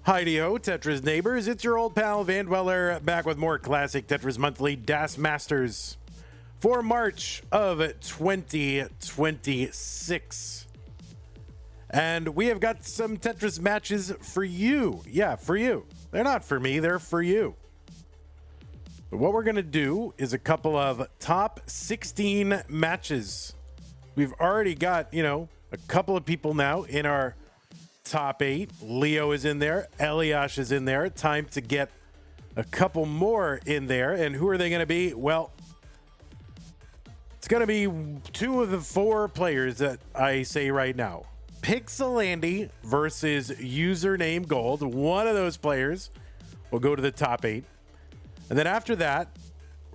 Hi-de-ho, Tetris neighbors. It's your old pal Van Dweller back with more classic Tetris Monthly Das Masters for March of 2026. And we have got some Tetris matches for you. Yeah, for you. They're not for me, they're for you. But what we're going to do is a couple of top 16 matches. We've already got, a couple of people now in our top 8. Leo is in there. Eliash is in there. Time to get a couple more in there. And who are they going to be? Well, it's going to be 2 of the 4 players that I say right now. Pixelandy versus Username Gold. One of those players will go to the top 8. And then after that,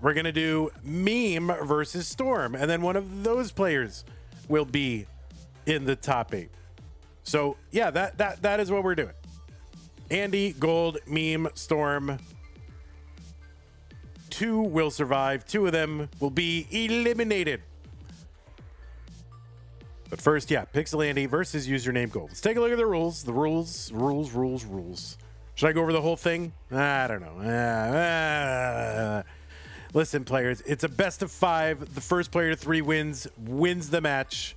we're going to do Meme versus Storm. And then one of those players will be in the top 8. So, yeah, that is what we're doing. Andy, Gold, Meme, Storm. 2 will survive. 2 of them will be eliminated. But first, Pixelandy versus Username Gold. Let's take a look at the rules. The rules. Should I go over the whole thing? I don't know. Listen, players, it's a best of 5. The first player to 3 wins the match.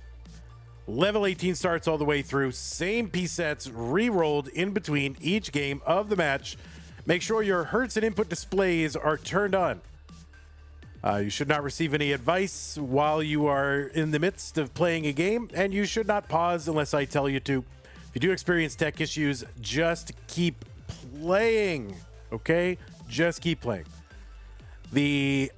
Level 18 starts all the way through. Same piece sets re-rolled in between each game of the match. Make sure your hertz and input displays are turned on. You should not receive any advice while you are in the midst of playing a game, and you should not pause unless I tell you to. If you do experience tech issues, just keep playing, okay? Just keep playing. The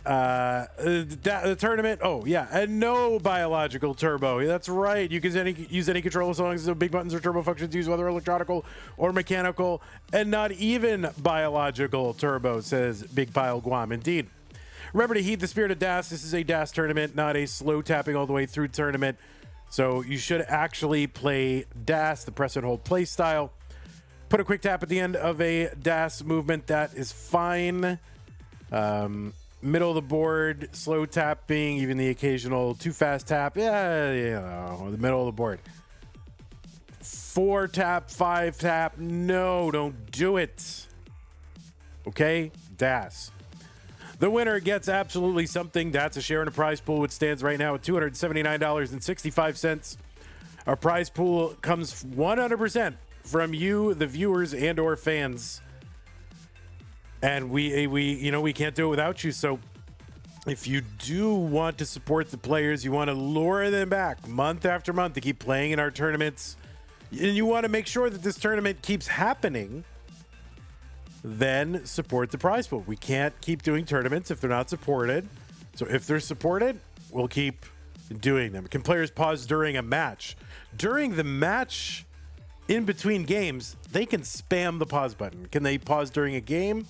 tournament, and no biological turbo. That's right. You can use any controller as long as the big buttons or turbo functions use, whether electronical or mechanical, and not even biological turbo, says Big Pile Guam. Indeed. Remember to heed the spirit of DAS. This is a DAS tournament, not a slow tapping all the way through tournament. So you should actually play DAS, the press and hold play style. Put a quick tap at the end of a DAS movement. That is fine. Middle of the board, slow tapping, even the occasional too fast tap. The middle of the board. 4 tap, 5 tap. No, don't do it. Okay? DAS. The winner gets absolutely something. That's a share in a prize pool, which stands right now at $279.65. Our prize pool comes 100% from you, the viewers and or fans. And we can't do it without you. So if you do want to support the players, you want to lure them back month after month to keep playing in our tournaments, and you want to make sure that this tournament keeps happening, then support the prize pool. We can't keep doing tournaments if they're not supported. So if they're supported, we'll keep doing them. Can players pause during a match? During the match, in between games, they can spam the pause button. Can they pause during a game?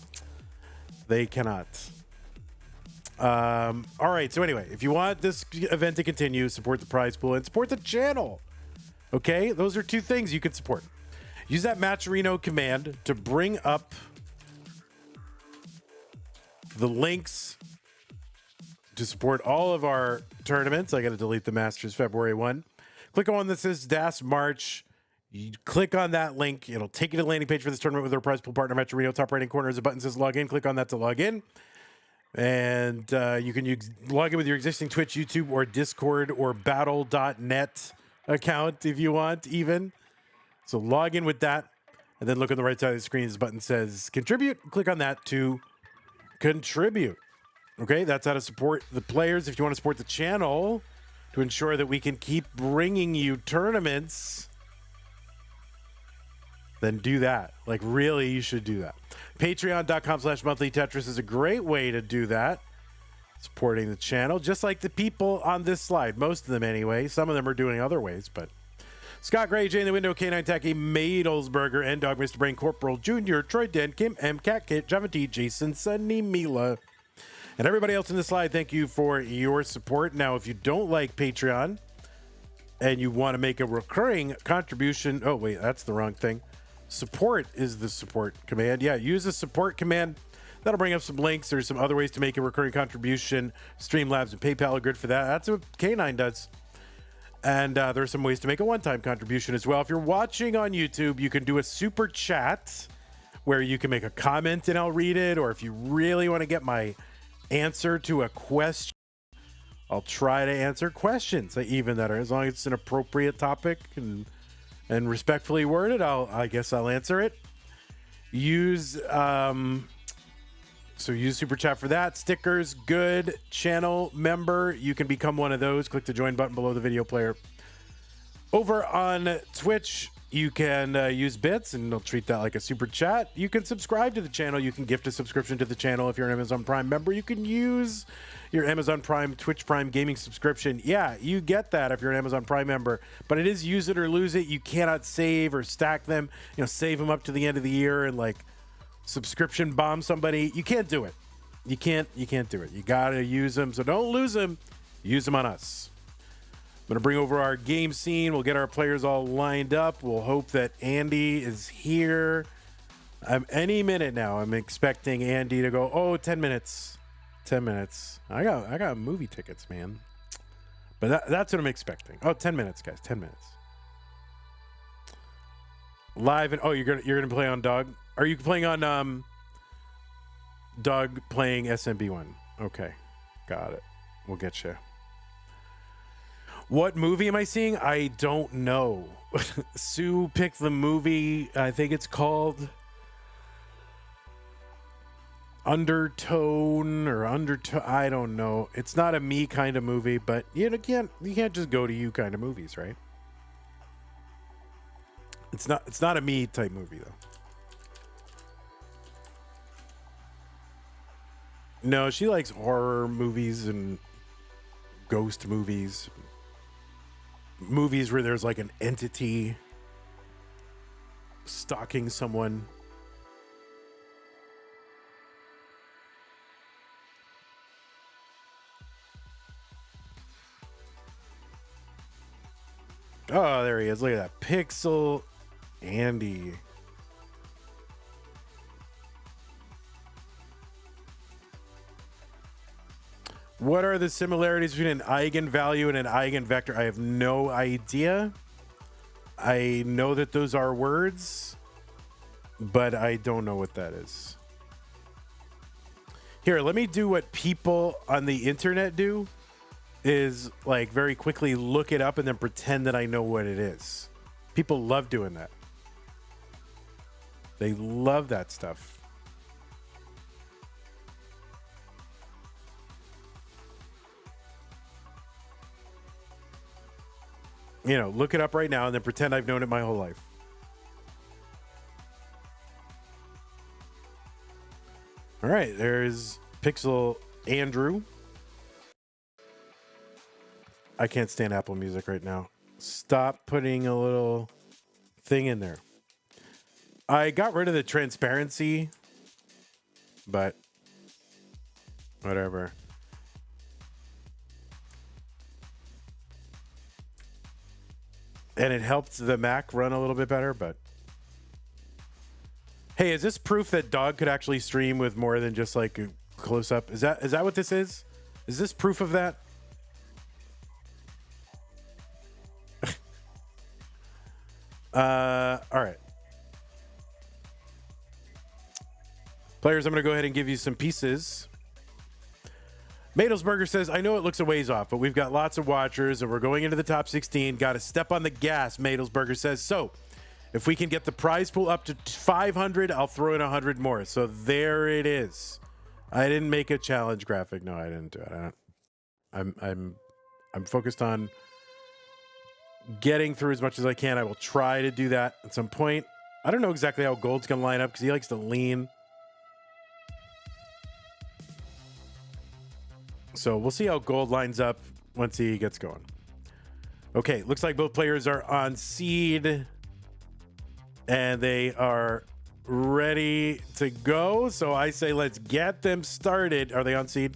They cannot. All right. So anyway, if you want this event to continue, support the prize pool and support the channel. Okay? Those are 2 things you can support. Use that Matcherino command to bring up the links to support all of our tournaments. I got to delete the Masters February 1. Click on one that says DAS March. You click on that link. It'll take you to the landing page for this tournament with our prize pool partner, Matcherino. Top right-hand corner is a button that says log in. Click on that to log in. And you can log in with your existing Twitch, YouTube, or Discord, or Battle.net account if you want, even. So log in with that. And then look on the right side of the screen. This button says contribute. Click on that to contribute. Okay, that's how to support the players. If you want to support the channel to ensure that we can keep bringing you tournaments, then do that. Like, really, you should do that. Patreon.com/monthly Tetris is a great way to do that. Supporting the channel, just like the people on this slide. Most of them, anyway. Some of them are doing other ways, but Scott Gray, Jay in the Window, K9 Tacky, Madelsberger, N Dog, Mr. Brain, Corporal Jr., Troy Den, Kim M, Cat Kit, Java T, Jason, Sunny, Mila, and everybody else in the slide. Thank you for your support. Now, if you don't like Patreon and you want to make a recurring contribution, oh wait, that's the wrong thing. Support is the support command. Yeah, use the support command. That'll bring up some links. There's some other ways to make a recurring contribution. Streamlabs and PayPal are good for that. That's what K9 does. And there are some ways to make a one-time contribution as well. If you're watching on YouTube, you can do a super chat where you can make a comment and I'll read it, or if you really want to get my answer to a question, I'll try to answer questions even that are, as long as it's an appropriate topic and respectfully worded, I guess I'll answer it. Use Super Chat for that. Stickers, good. Channel member, you can become one of those. Click the join button below the video player. Over on Twitch, you can use bits, and they'll treat that like a super chat. You can subscribe to the channel. You can gift a subscription to the channel if you're an Amazon Prime member. You can use your Amazon Prime, Twitch Prime gaming subscription. Yeah, you get that if you're an Amazon Prime member, but it is use it or lose it. You cannot save or stack them, save them up to the end of the year and like subscription bomb somebody. You can't do it. You can't do it. You got to use them. So don't lose them. Use them on us. I'm going to bring over our game scene. We'll get our players all lined up. We'll hope that Andy is here. Any minute now, I'm expecting Andy to go, 10 minutes. 10 minutes. I got movie tickets, man. But that's what I'm expecting. 10 minutes, guys. 10 minutes. Live and you're gonna play on Dog? Are you playing on Dog playing SMB1? Okay. Got it. We'll get you. What movie am I seeing? I don't know. Sue picked the movie. I think it's called Undertone or Undertone. I don't know. It's not a me kind of movie, but you can't just go to you kind of movies, right? It's not a me type movie though. No, she likes horror movies and ghost movies. Movies where there's like an entity stalking someone. Oh, there he is. Look at that. Pixelandy. What are the similarities between an eigenvalue and an eigenvector? I have no idea. I know that those are words, but I don't know what that is. Here, let me do what people on the internet do, is like very quickly look it up and then pretend that I know what it is. People love doing that. They love that stuff. Look it up right now and then pretend I've known it my whole life. All right, there's Pixel Andrew. I can't stand Apple Music right now. Stop putting a little thing in there. I got rid of the transparency, but whatever. And it helped the Mac run a little bit better, but hey, is this proof that Dog could actually stream with more than just like a close up? Is that what this is? Is this proof of that? All right. Players, I'm going to go ahead and give you some pieces. Madelsberger says, I know it looks a ways off, but we've got lots of watchers and we're going into the top 16. Got to step on the gas, Madelsberger says. So if we can get the prize pool up to 500, I'll throw in 100 more. So there it is. I didn't make a challenge graphic. No, I didn't do it. I'm focused on getting through as much as I can. I will try to do that at some point. I don't know exactly how Gold's going to line up because he likes to lean. So we'll see how Gold lines up once he gets going. Okay, looks like both players are on seed and they are ready to go. So I say let's get them started. Are they on seed?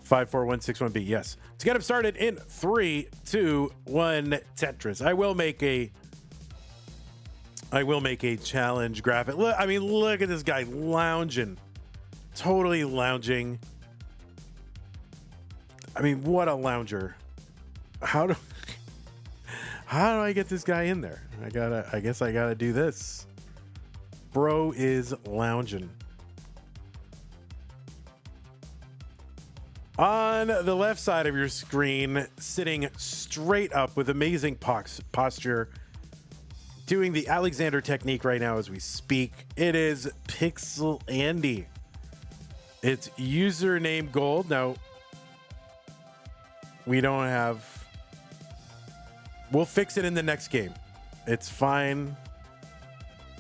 54161B. Yes. Let's get them started in 3, 2, 1. Tetris. I will make a challenge graphic. Look, look at this guy lounging. Totally lounging. What a lounger. How do I get this guy in there? I guess I gotta do this. Bro is lounging. On the left side of your screen, sitting straight up with amazing posture, doing the Alexander technique right now as we speak, it is Pixelandy. It's username gold. Now, we don't have... We'll fix it in the next game. It's fine.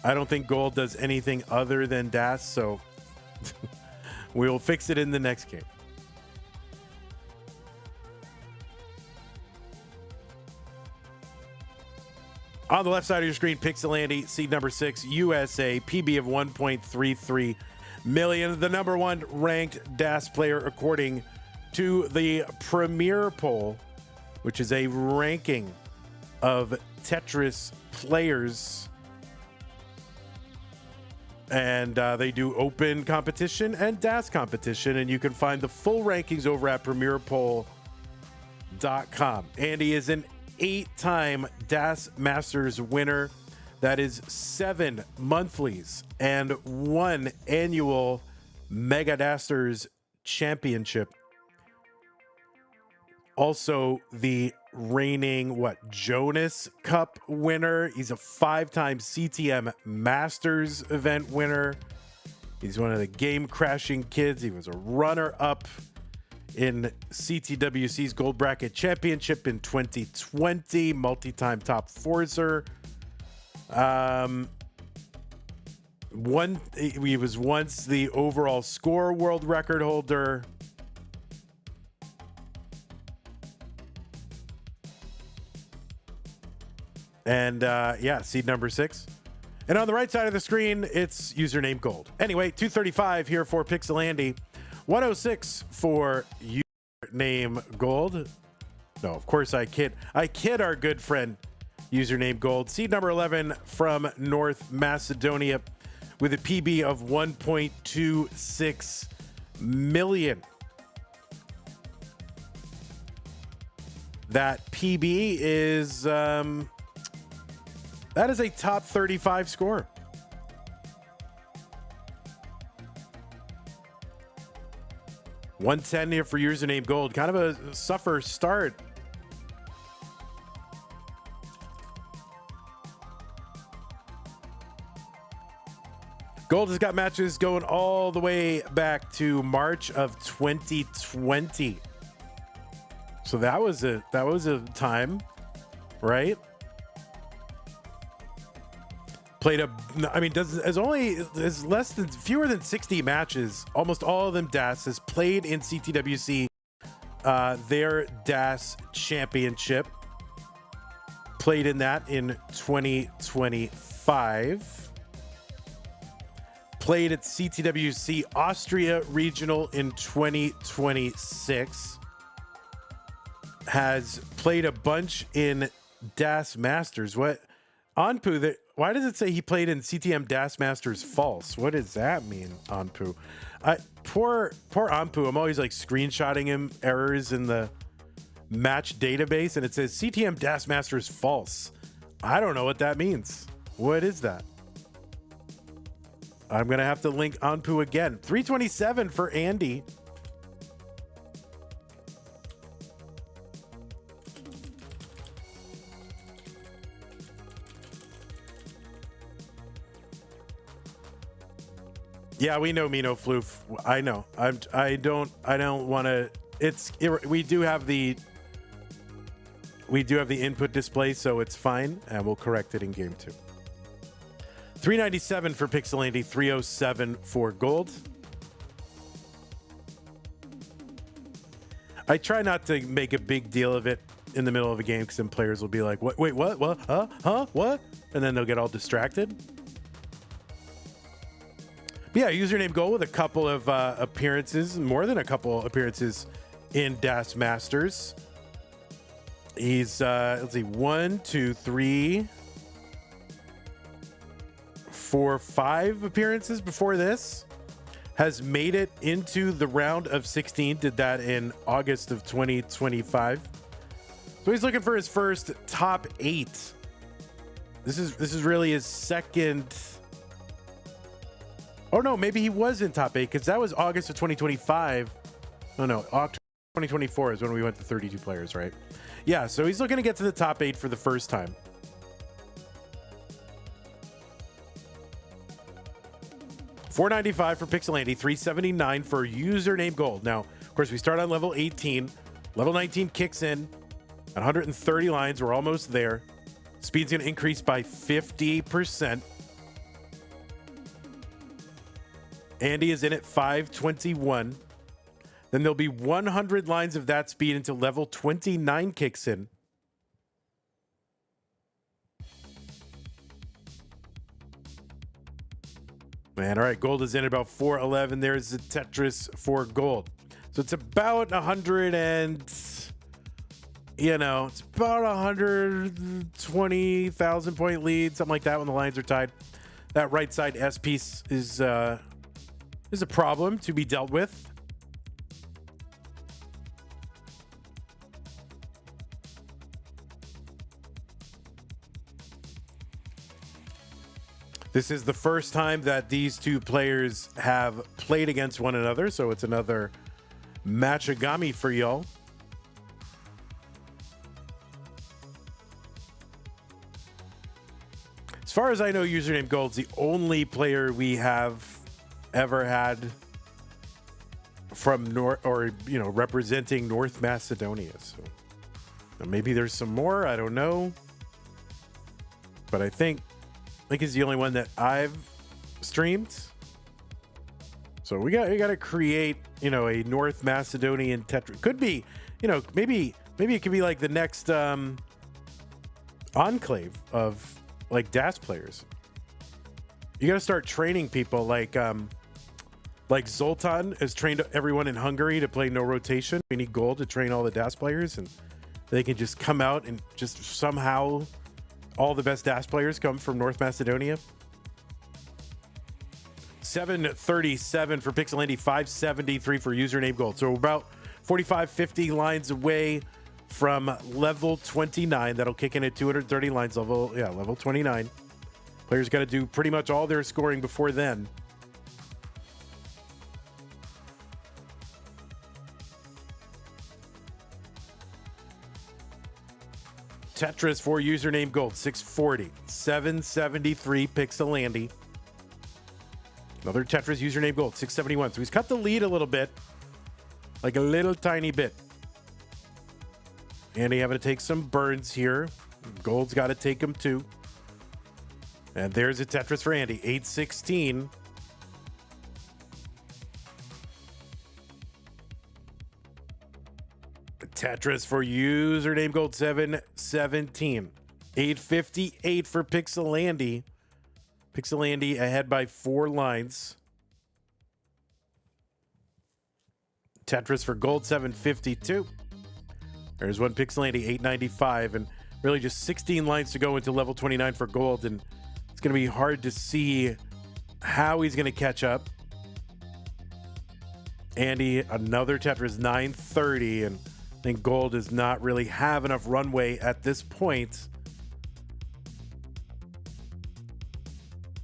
I don't think gold does anything other than DAS, so we'll fix it in the next game. On the left side of your screen, Pixelandy, seed number 6, USA, PB of 1.33 million. The number 1 ranked DAS player according to the Premier Poll, which is a ranking of Tetris players. And they do open competition and DAS competition. And you can find the full rankings over at premierpoll.com. Andy is an 8-time DAS Masters winner. That is 7 monthlies and 1 annual Mega Dasters Championship. Also, the reigning Jonas Cup winner. He's a 5-time CTM Masters event winner. He's one of the game crashing kids. He was a runner-up in CTWC's Gold Bracket Championship in 2020, multi-time top fourser. He was once the overall score world record holder. And yeah, seed number 6. And on the right side of the screen, it's username gold. Anyway, 235 here for Pixelandy. 106 for username gold. No, of course I kid. I kid our good friend username gold. Seed number 11 from North Macedonia with a PB of 1.26 million. That PB is that is a top 35 score. $110 here for username gold. Kind of a suffer start. Gold has got matches going all the way back to March of 2020. So that was a time, right? Played fewer than 60 matches. Almost all of them DAS. Has played in CTWC, their DAS championship. Played in that in 2025. Played at CTWC Austria Regional in 2026. Has played a bunch in DAS Masters. What? Anpu, why does it say he played in CTM DAS Masters false? What does that mean, Anpu? Poor Anpu. I'm always like screenshotting him errors in the match database, and it says CTM DAS Masters false. I don't know what that means. What is that? I'm going to have to link Anpu again. 327 for Andy. Yeah, we know Mino Floof. I know. I don't want to. We do have the input display, so it's fine, and we'll correct it in game 2. 397 for Pixelandy, 307 for gold. I try not to make a big deal of it in the middle of a game because then players will be like, "What? Wait, what? What? Huh? What?" And then they'll get all distracted. But yeah, username gold with a couple of appearances, more than a couple appearances in DAS Masters. He's let's see, 1, 2, 3, 4, 5 appearances before this. Has made it into the round of 16. Did that in August of 2025. So he's looking for his first top 8. This is really his second Oh, no, maybe he was in top 8 because that was August of 2025. Oh, no, October 2024 is when we went to 32 players, right? Yeah, so he's looking to get to the top 8 for the first time. $495 for Pixelandy, $379 for username gold. Now, of course, we start on level 18. Level 19 kicks in at 130 lines. We're almost there. Speed's going to increase by 50%. Andy is in at 521. Then there'll be 100 lines of that speed until level 29 kicks in. Man, all right, gold is in at about 411. There's the Tetris for gold. So it's about 100 and, it's about 120,000 point lead, something like that when the lines are tied. That right side S piece is a problem to be dealt with. This is the first time that these two players have played against one another, so it's another matchagami for y'all. As far as I know, username Gold's the only player we have ever had from representing North Macedonia. So maybe there's some more, I don't know. But I think he's the only one that I've streamed. So we got to create, a North Macedonian Tetris. Could be, maybe it could be like the next enclave of like DAS players. You got to start training people like Zoltan has trained everyone in Hungary to play no rotation. We need gold to train all the DAS players, and they can just come out and just somehow all the best DAS players come from North Macedonia. 737 for Pixelandy, 573 for username gold. So about 45, 50 lines away from level 29. That'll kick in at 230 lines, level 29. Players got to do pretty much all their scoring before then. Tetris for username gold, 640. 773 Pixelandy. Another Tetris username gold, 671. So he's cut the lead a little bit. Like a little tiny bit. Andy having to take some burns here. Gold's got to take him too. And there's a Tetris for Andy, 816. Tetris for username gold, 717. 858 for Pixelandy. Pixelandy ahead by 4 lines. Tetris for gold, 752. There's one Pixelandy, 895. And really just 16 lines to go into level 29 for gold. And it's going to be hard to see how he's going to catch up. Andy, another Tetris, 930. And I think gold does not really have enough runway at this point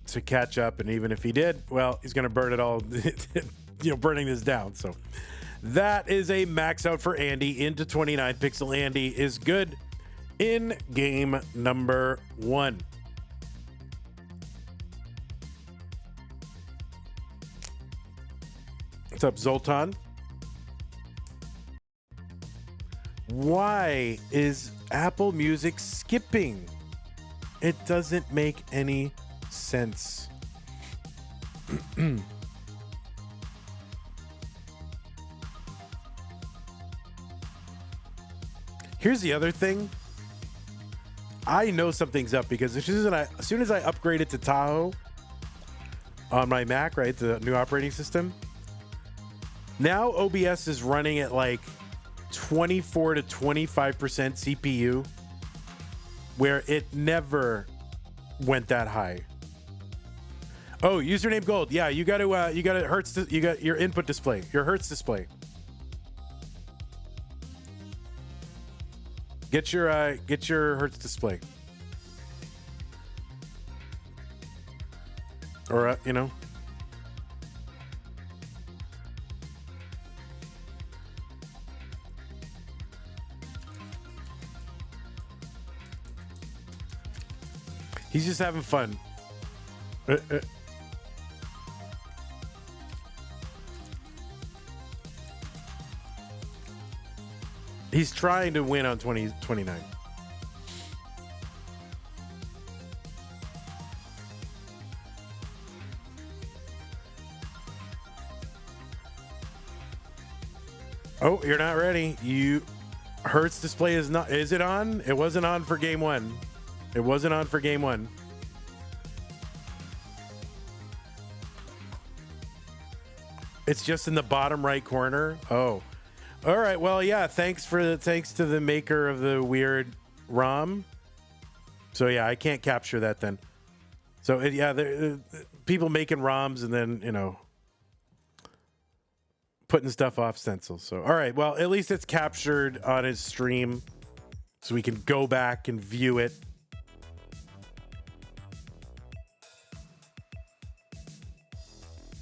to catch up. And even if he did, well, he's going to burn it all, burning this down. So that is a max out for Andy into 29. Pixelandy is good in game number 1. What's up, Zoltan? Why is Apple Music skipping? It doesn't make any sense. Here's the other thing. I know something's up because as soon as I upgraded to Tahoe on my Mac, right, the new operating system, now OBS is running at like 24 to 25% CPU, where it never went that high. Oh, username gold. Yeah, you got Hertz. You got your input display, your Hertz display. Get your Hertz display, or He's just having fun. He's trying to win on 2029. Oh, you're not ready. Hertz display is not. Is it on? It wasn't on for game one. It wasn't on for game one. It's just in the bottom right corner. Oh, all right. Well, yeah. Thanks to the maker of the weird ROM. So yeah, I can't capture that then. So yeah, people making ROMs and then putting stuff off stencils. So all right. Well, at least it's captured on his stream, so we can go back and view it.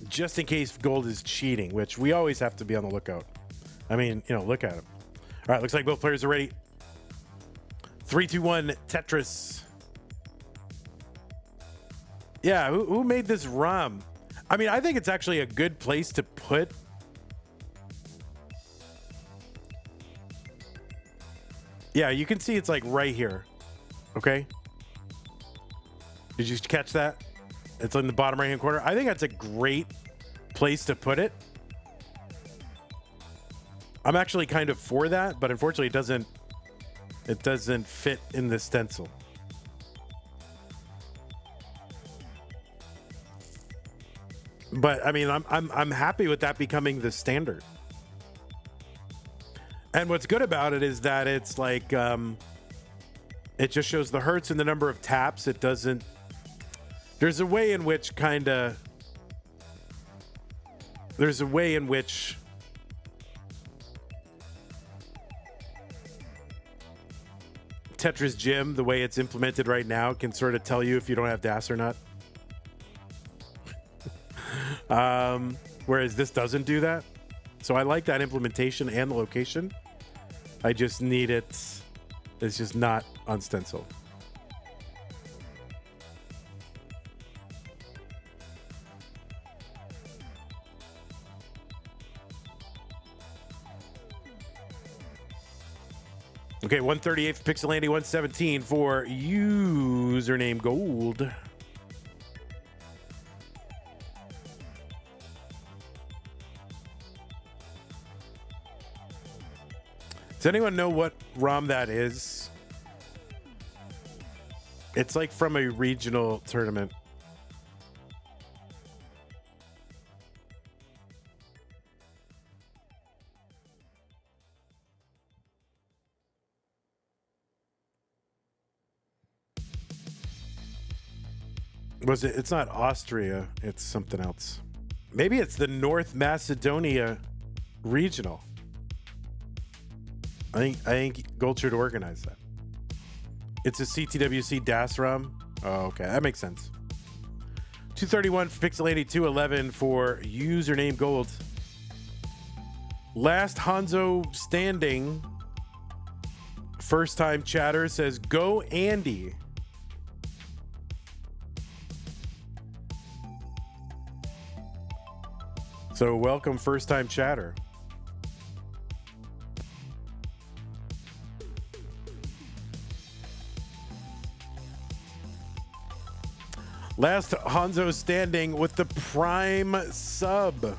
Just in case Gold is cheating, which we always have to be on the lookout. I mean, look at him. All right, looks like both players are ready. 3, 2, 1, Tetris. Yeah, who made this ROM? I mean, I think it's actually a good place to put. Yeah, you can see it's like right here. Okay. Did you catch that? It's in the bottom right-hand corner. I think that's a great place to put it. I'm actually kind of for that, but unfortunately it doesn't fit in the stencil. But I mean, I'm happy with that becoming the standard. And what's good about it is that it's like it just shows the hertz and the number of taps. It doesn't. There's a way in which Tetris Gym, the way it's implemented right now, can sort of tell you if you don't have DAS or not. Whereas this doesn't do that. So I like that implementation and the location. I just need it. It's just not on stencil. Okay, 138 for Pixelandy, 117 for username Gold. Does anyone know what ROM that is? It's like from a regional tournament. Was it? It's not Austria. It's something else. Maybe it's the North Macedonia regional. I think Gold should organize that. It's a CTWC DAS ROM. Oh, okay. That makes sense. 231 for Pixelandy, 211 for username Gold. Last Hanzo standing. First time chatter says, go Andy. So welcome first time chatter. Last Hanzo standing with the Prime sub.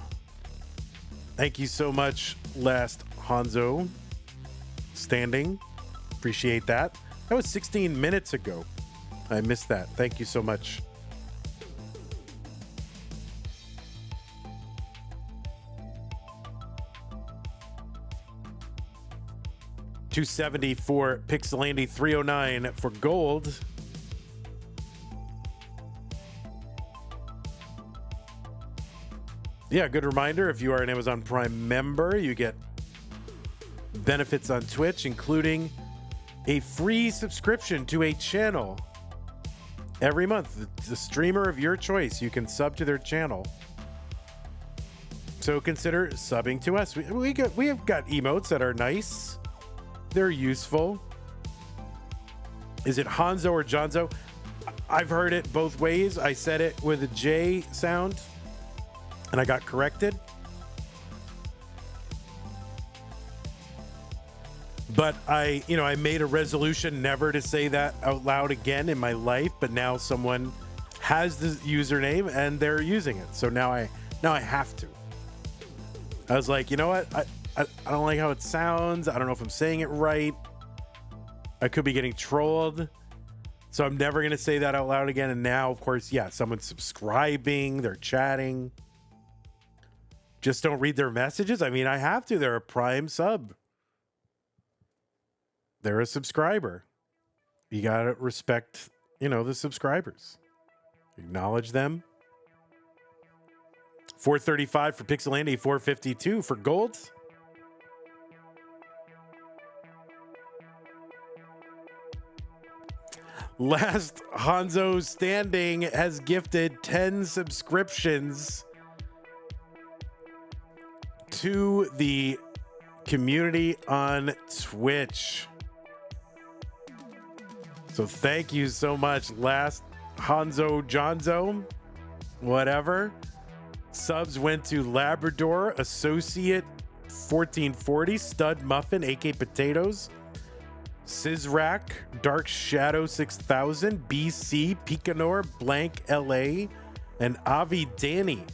Thank you so much, Last Hanzo standing. Appreciate that. That was 16 minutes ago. I missed that. Thank you so much. $270 for Pixelandy, $309 for Gold. Yeah, good reminder, if you are an Amazon Prime member, you get benefits on Twitch, including a free subscription to a channel every month. The streamer of your choice, you can sub to their channel. So consider subbing to us. We have got emotes that are nice. They're useful. Is it Hanzo or Jonzo? I've heard it both ways. I said it with a J sound and I got corrected. But I made a resolution never to say that out loud again in my life, but now someone has the username and they're using it. So now I have to. I was like, you know what? I don't like how it sounds. I don't know if I'm saying it right. I could be getting trolled. So I'm never going to say that out loud again. And now, of course, yeah, someone's subscribing, they're chatting. Just don't read their messages. I mean, I have to. They're a Prime sub. They're a subscriber. You got to respect, the subscribers. Acknowledge them. 435 for Pixelandy, 452 for gold. Last Hanzo Standing has gifted 10 subscriptions to the community on Twitch. So thank you so much, Last Hanzo Jonzo, whatever. Subs went to Labrador Associate 1440, Stud Muffin, AK Potatoes, Sizrak, Dark Shadow 6000, BC, Picanor, Blank LA, and Avi Danny.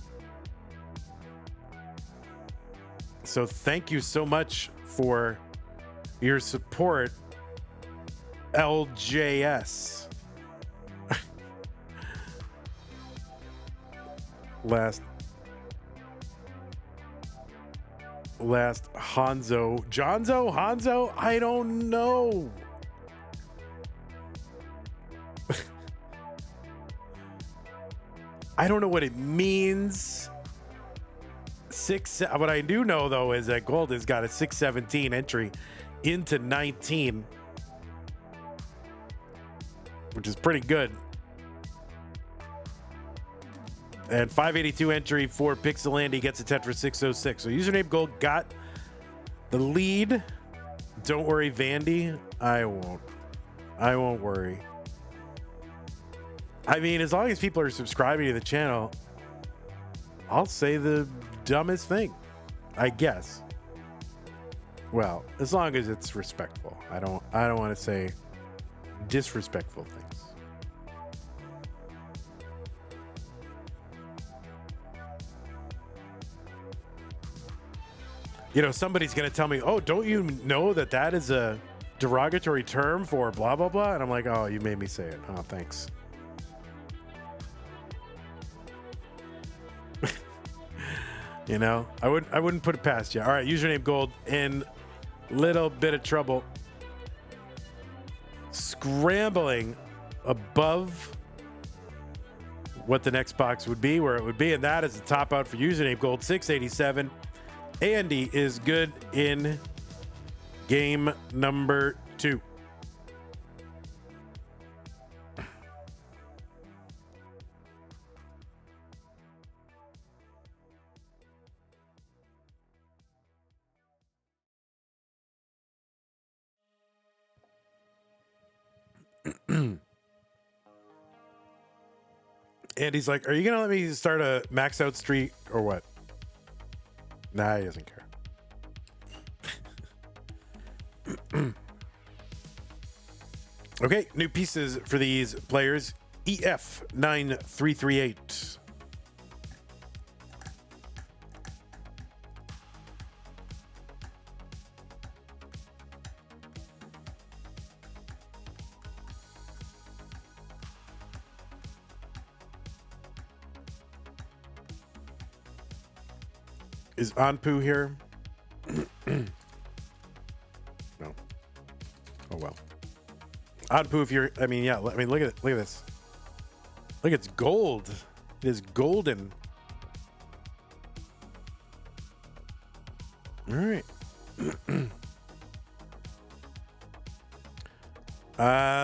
So thank you so much for your support, LJS. Last Hanzo. Hanzo? I don't know. I don't know what it means. What I do know, though, is that Gold has got a 617 entry into 19, which is pretty good. And 582 entry for Pixelandy gets a Tetris 606. So username Gold got the lead. Don't worry, Vandy. I won't worry. I mean, as long as people are subscribing to the channel, I'll say the dumbest thing, I guess. Well, as long as it's respectful. I don't want to say disrespectful things. Somebody's going to tell me, oh, don't you know that is a derogatory term for blah, blah, blah? And I'm like, oh, you made me say it. Oh, thanks. I wouldn't put it past you. All right, username Gold in little bit of trouble. Scrambling above what the next box would be, where it would be, and that is the top out for username Gold 687. Andy is good in game number 2. Andy's like, are you going to let me start a max out streak or what? Nah, he doesn't care. Okay, new pieces for these players. EF9338. Is Anpu here? No. Oh well. Anpu, if you're, look at it. Look at this. Look, it's gold. It is golden. All right.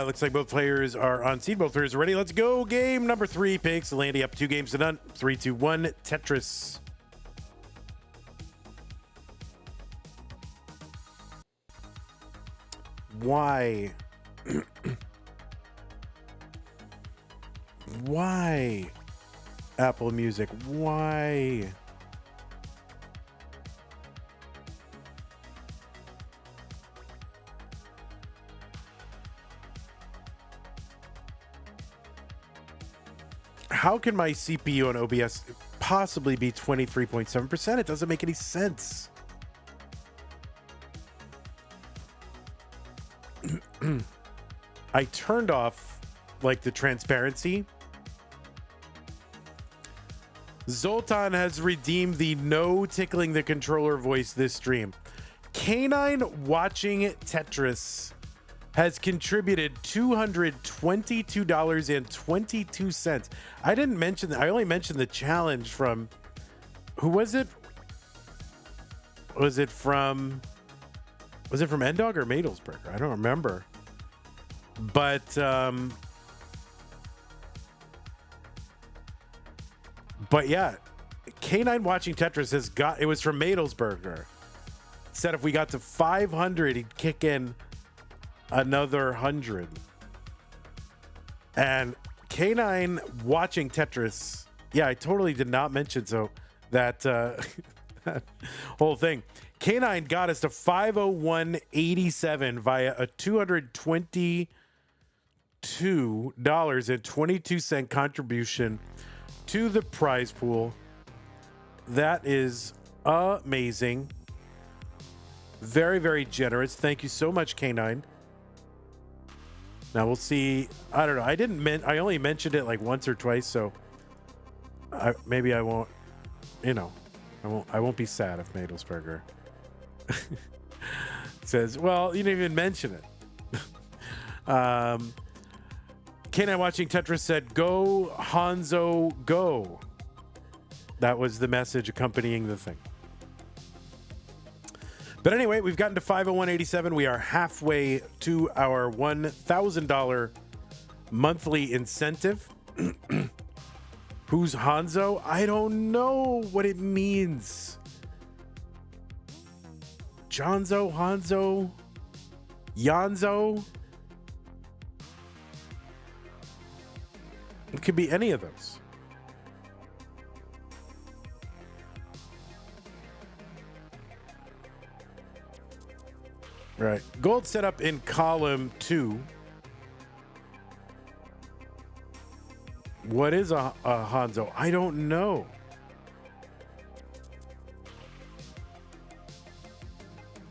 Looks like both players are on seed. Both players are ready. Let's go. Game number 3. Pixelandy up 2 games to none. 3, 2, 1. Tetris. Why? Why? Apple Music, why? How can my CPU on OBS possibly be 23.7%? It doesn't make any sense. I turned off like the transparency. Zoltan has redeemed the no tickling the controller voice this stream. Canine watching Tetris has contributed $222.22. I didn't mention that. I only mentioned the challenge from, who was it? Was it from Endog or Madelsberger? I don't remember. But yeah, Canine watching Tetris has got, it was from Madelsberger. Said if we got to 500, he'd kick in another 100. And Canine watching Tetris, yeah, I totally did not mention so that that whole thing. Canine got us to 501.87 via a $222.22 contribution to the prize pool. That is amazing. Very, very generous. Thank you so much, Canine. Now we'll see. I don't know. I only mentioned it like once or twice, so maybe I won't. You know, I won't be sad if Madelsberger says, "Well, you didn't even mention it." Canine watching Tetris said, "Go Hanzo, go." That was the message accompanying the thing. But anyway, we've gotten to 501.87. We are halfway to our $1,000 monthly incentive. Who's Hanzo? I don't know what it means. Jonzo, Hanzo, Yanzo. It could be any of those. Right. Gold set up in column 2. What is a Hanzo? I don't know.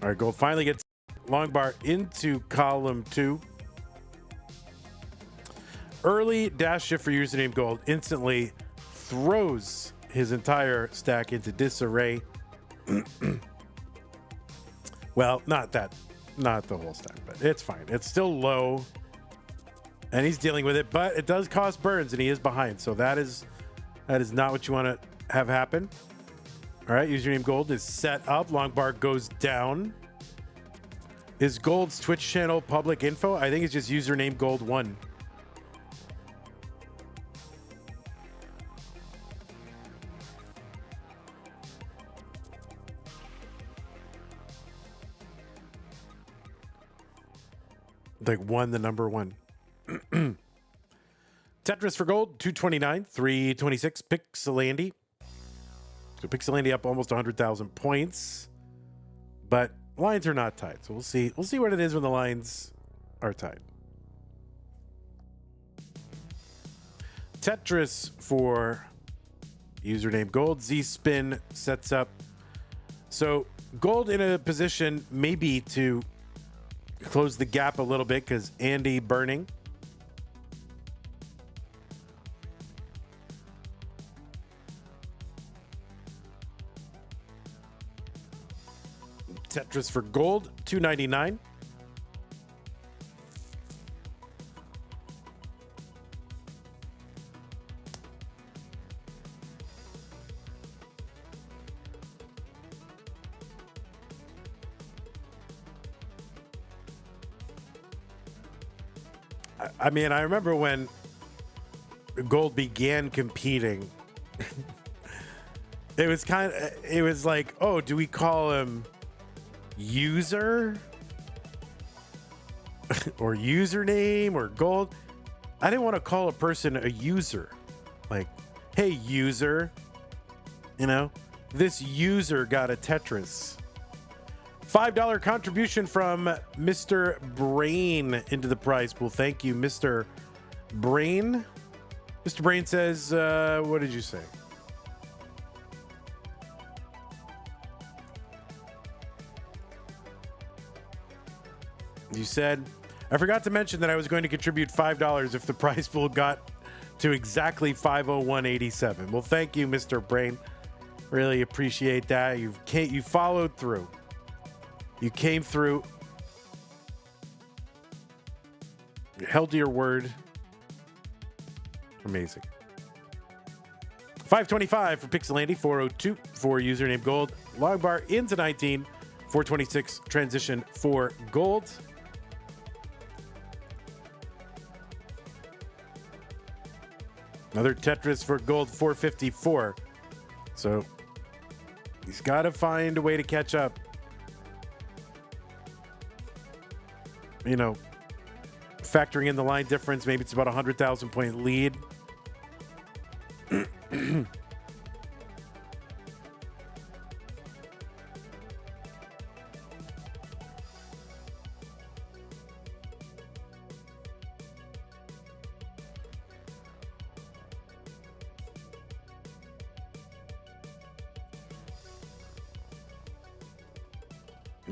All right, gold finally gets long bar into column 2. Early dash shift for username gold instantly throws his entire stack into disarray. Well, not the whole stack, but it's fine. It's still low, and he's dealing with it, but it does cost burns, and he is behind. So that is not what you want to have happen. All right, username gold is set up. Long bar goes down. Is Gold's Twitch channel public info? I think it's just username gold 1. Like 1, the number 1. Tetris for gold, 229, 326. Pixelandy. So Pixelandy up almost 100,000 points. But lines are not tied. So we'll see. We'll see what it is when the lines are tied. Tetris for username gold. Z-Spin sets up. So gold in a position maybe to close the gap a little bit because Andy burning. Tetris for gold, 299. I mean, I remember when gold began competing, it was like, oh, do we call him user or username or gold? I didn't want to call a person a user. Like, hey, user. You know, this user got a Tetris. $5 contribution from Mr. Brain into the prize pool. Thank you, Mr. Brain. Mr. Brain says, what did you say? You said, I forgot to mention that I was going to contribute $5 if the prize pool got to exactly 501.87. Well, thank you, Mr. Brain. Really appreciate that. You followed through. You came through. You held to your word. Amazing. 525 for Pixelandy, 402 for username gold. Long bar into 19, 426 transition for gold. Another Tetris for gold, 454. So he's got to find a way to catch up. You know, factoring in the line difference, maybe it's about 100,000 point lead.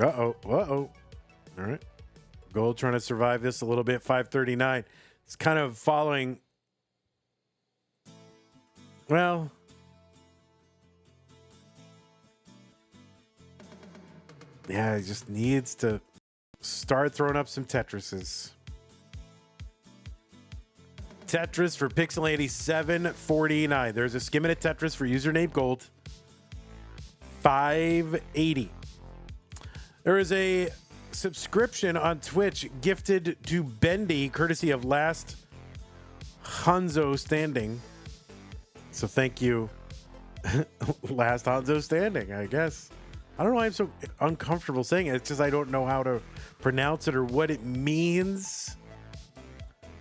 Uh-oh. All right. Gold trying to survive this a little bit. 539. It's kind of following. Well, yeah, he just needs to start throwing up some Tetrises. Tetris for Pixelandy, 749. There's a skim minute Tetris for username gold, 580. There is a subscription on Twitch gifted to Bendy, courtesy of Last Hanzo Standing. So thank you, Last Hanzo Standing, I guess. I don't know why I'm so uncomfortable saying it. It's just I don't know how to pronounce it or what it means.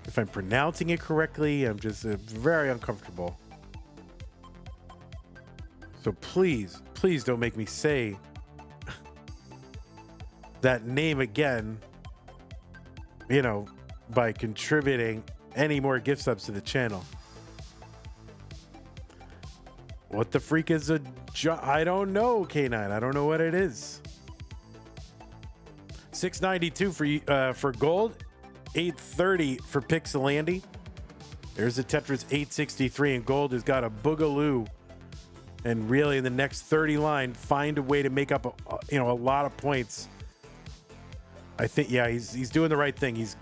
If I'm pronouncing it correctly, I'm just very uncomfortable. So please don't make me say that name again, you know, by contributing any more gift subs to the channel. What the freak is I don't know, K9. I don't know what it is. 692 for gold, 830 for Pixelandy. There's a Tetris 863, and gold has got a boogaloo. And really, in the next 30 line, find a way to make up a lot of points. I think, yeah, he's doing the right thing. He's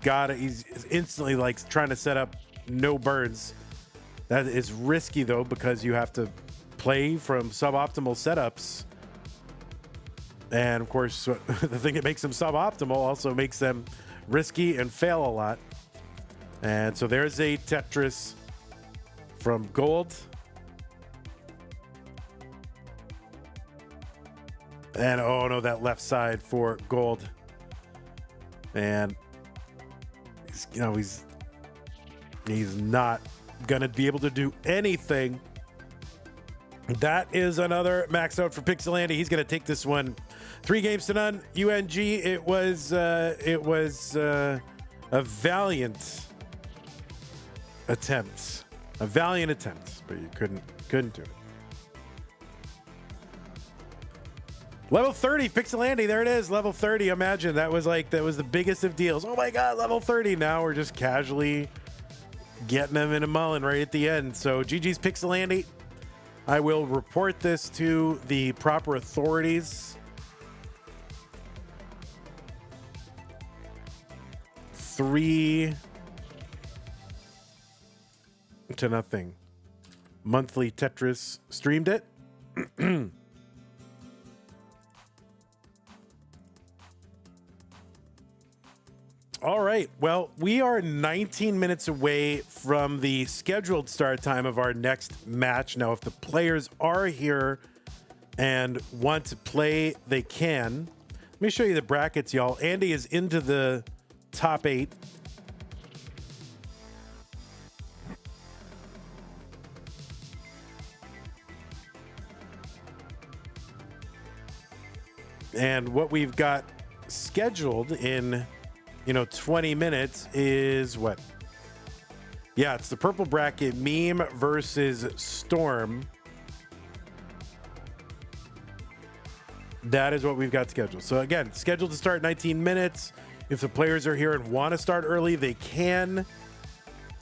instantly like trying to set up no burns. That is risky though, because you have to play from suboptimal setups. And of course, the thing that makes them suboptimal also makes them risky and fail a lot. And so there's a Tetris from gold. And oh no, that left side for gold. And he's not gonna be able to do anything. That is another max out for Pixelandy. He's gonna take this one 3-0. UNG. It was a valiant attempt. But you couldn't do it. Level 30, Pixelandy, there it is, level 30. Imagine that was the biggest of deals. Oh my God, level 30. Now we're just casually getting them in a mullen right at the end. So GG's Pixelandy. I will report this to the proper authorities. 3-0. Monthly Tetris streamed it. All right. Well, we are 19 minutes away from the scheduled start time of our next match. Now, if the players are here and want to play, they can. Let me show you the brackets, y'all. Andy is into the top 8. And what we've got scheduled in, 20 minutes is what? Yeah, it's the purple bracket meme versus Storm. That is what we've got scheduled. So again, scheduled to start 19 minutes. If the players are here and want to start early, they can.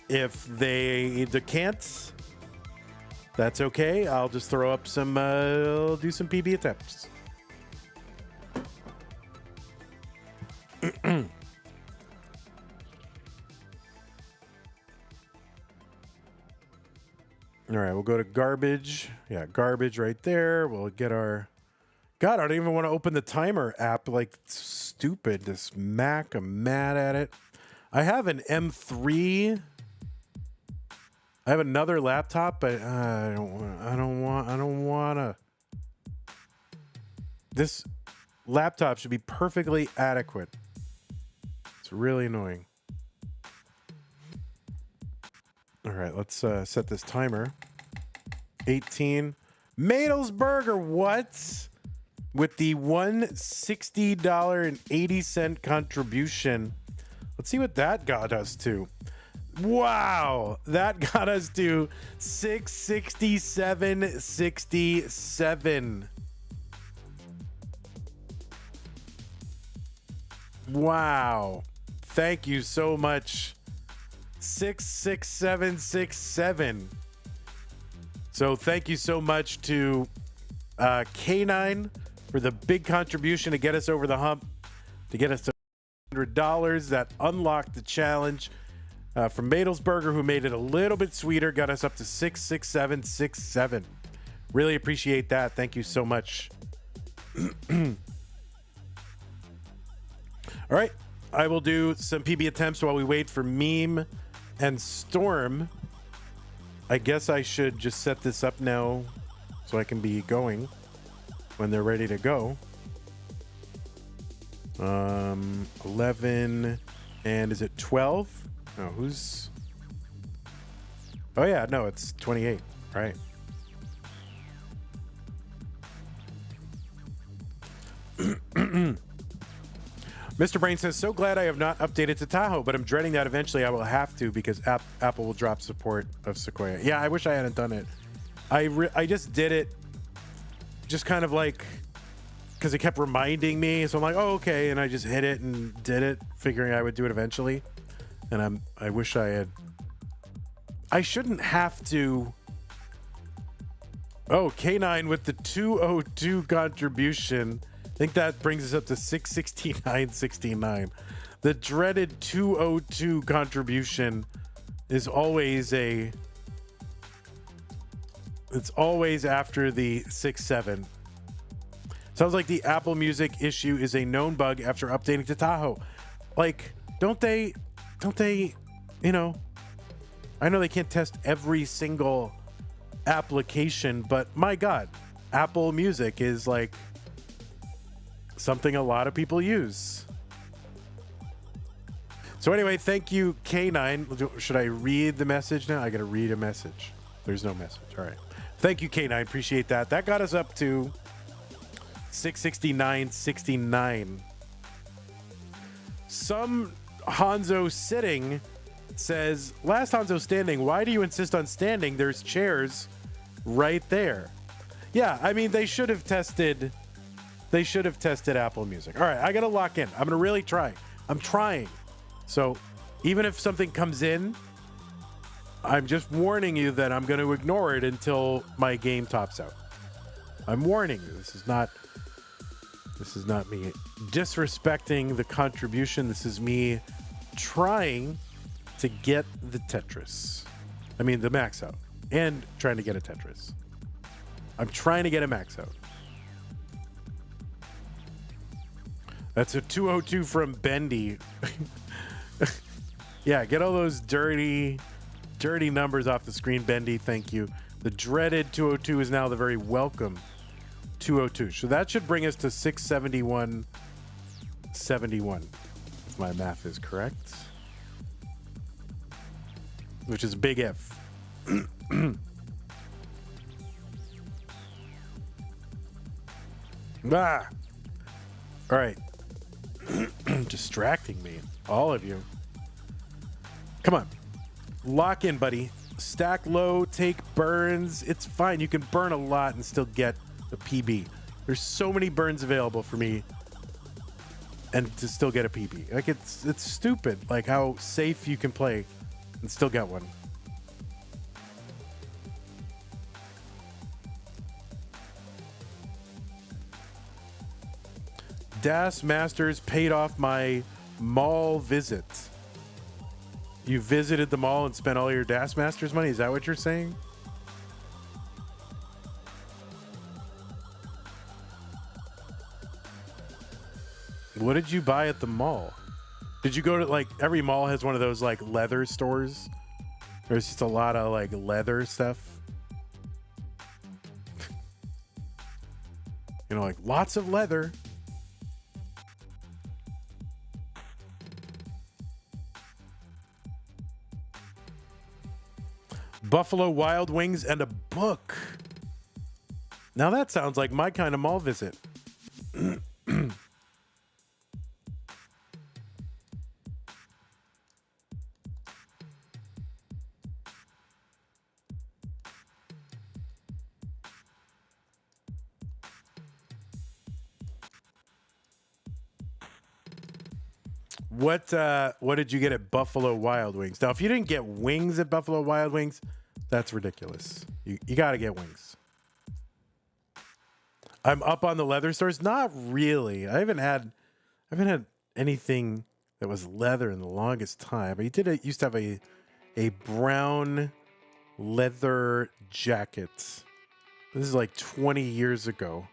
If they can't, that's okay. I'll just throw up some, I'll do some PB attempts. All right, we'll go to garbage. Yeah, garbage right there. We'll get our... God, I don't even want to open the timer app. Like, stupid. This Mac, I'm mad at it. I have an M3. I have another laptop, but I don't want to. This laptop should be perfectly adequate. It's really annoying. All right, let's set this timer. 18. Madelsberger, what? With the $160.80 contribution. Let's see what that got us to. Wow, that got us to $667.67. Wow. Thank you so much. 66767. So thank you so much to K9 for the big contribution to get us over the hump, to get us to $100 that unlocked the challenge. From Madelsberger, who made it a little bit sweeter, got us up to 66767. Really appreciate that. Thank you so much. All right, I will do some PB attempts while we wait for Meme and Storm. I guess I should just set this up now so I can be going when they're ready to go. 11 and is it 12? No, who's... Oh yeah, no, it's 28, right? Mr. Brain says, so glad I have not updated to Tahoe, but I'm dreading that eventually I will have to because Apple will drop support of Sequoia. Yeah, I wish I hadn't done it. I just did it just kind of like because it kept reminding me. So I'm like, oh, okay. And I just hit it and did it, figuring I would do it eventually. And I wish I had. I shouldn't have to. Oh, K9 with the 202 contribution. I think that brings us up to 669.69. The dreaded 202 contribution is always a... It's always after the 67. Sounds like the Apple Music issue is a known bug after updating to Tahoe. Like, don't they, I know they can't test every single application, but my God, Apple Music is like something a lot of people use. So anyway, thank you, K9. Should I read the message now? I got to read a message. There's no message. All right. Thank you, K9. Appreciate that. That got us up to 669.69. Some Hanzo sitting says, last Hanzo standing, why do you insist on standing? There's chairs right there. Yeah, I mean, they should have tested Apple Music. All right, I got to lock in. I'm going to really try. I'm trying. So even if something comes in, I'm just warning you that I'm going to ignore it until my game tops out. I'm warning you. This is not me disrespecting the contribution. This is me trying to get the Tetris. I mean, the max out. And trying to get a Tetris. I'm trying to get a max out. That's a 202 from Bendy. Yeah, get all those dirty numbers off the screen, Bendy. Thank you. The dreaded 202 is now the very welcome 202. So that should bring us to 671.71, if my math is correct. Which is a big if. All right. Distracting me. All of you. Come on. Lock in, buddy. Stack low, take burns. It's fine. You can burn a lot and still get a PB. There's so many burns available for me and to still get a PB. Like, it's stupid, like, how safe you can play and still get one. Das Masters paid off my mall visit. You visited the mall and spent all your Das Masters money? Is that what you're saying? What did you buy at the mall? Did you go to, like, every mall has one of those, like, leather stores? There's just a lot of, like, leather stuff. You know, like, lots of leather. Buffalo Wild Wings and a book. Now that sounds like my kind of mall visit. What did you get at Buffalo Wild Wings? Now, if you didn't get wings at Buffalo Wild Wings, that's ridiculous. You got to get wings. I'm up on the leather stores. Not really. I haven't had anything that was leather in the longest time. But used to have a brown leather jacket. This is like 20 years ago.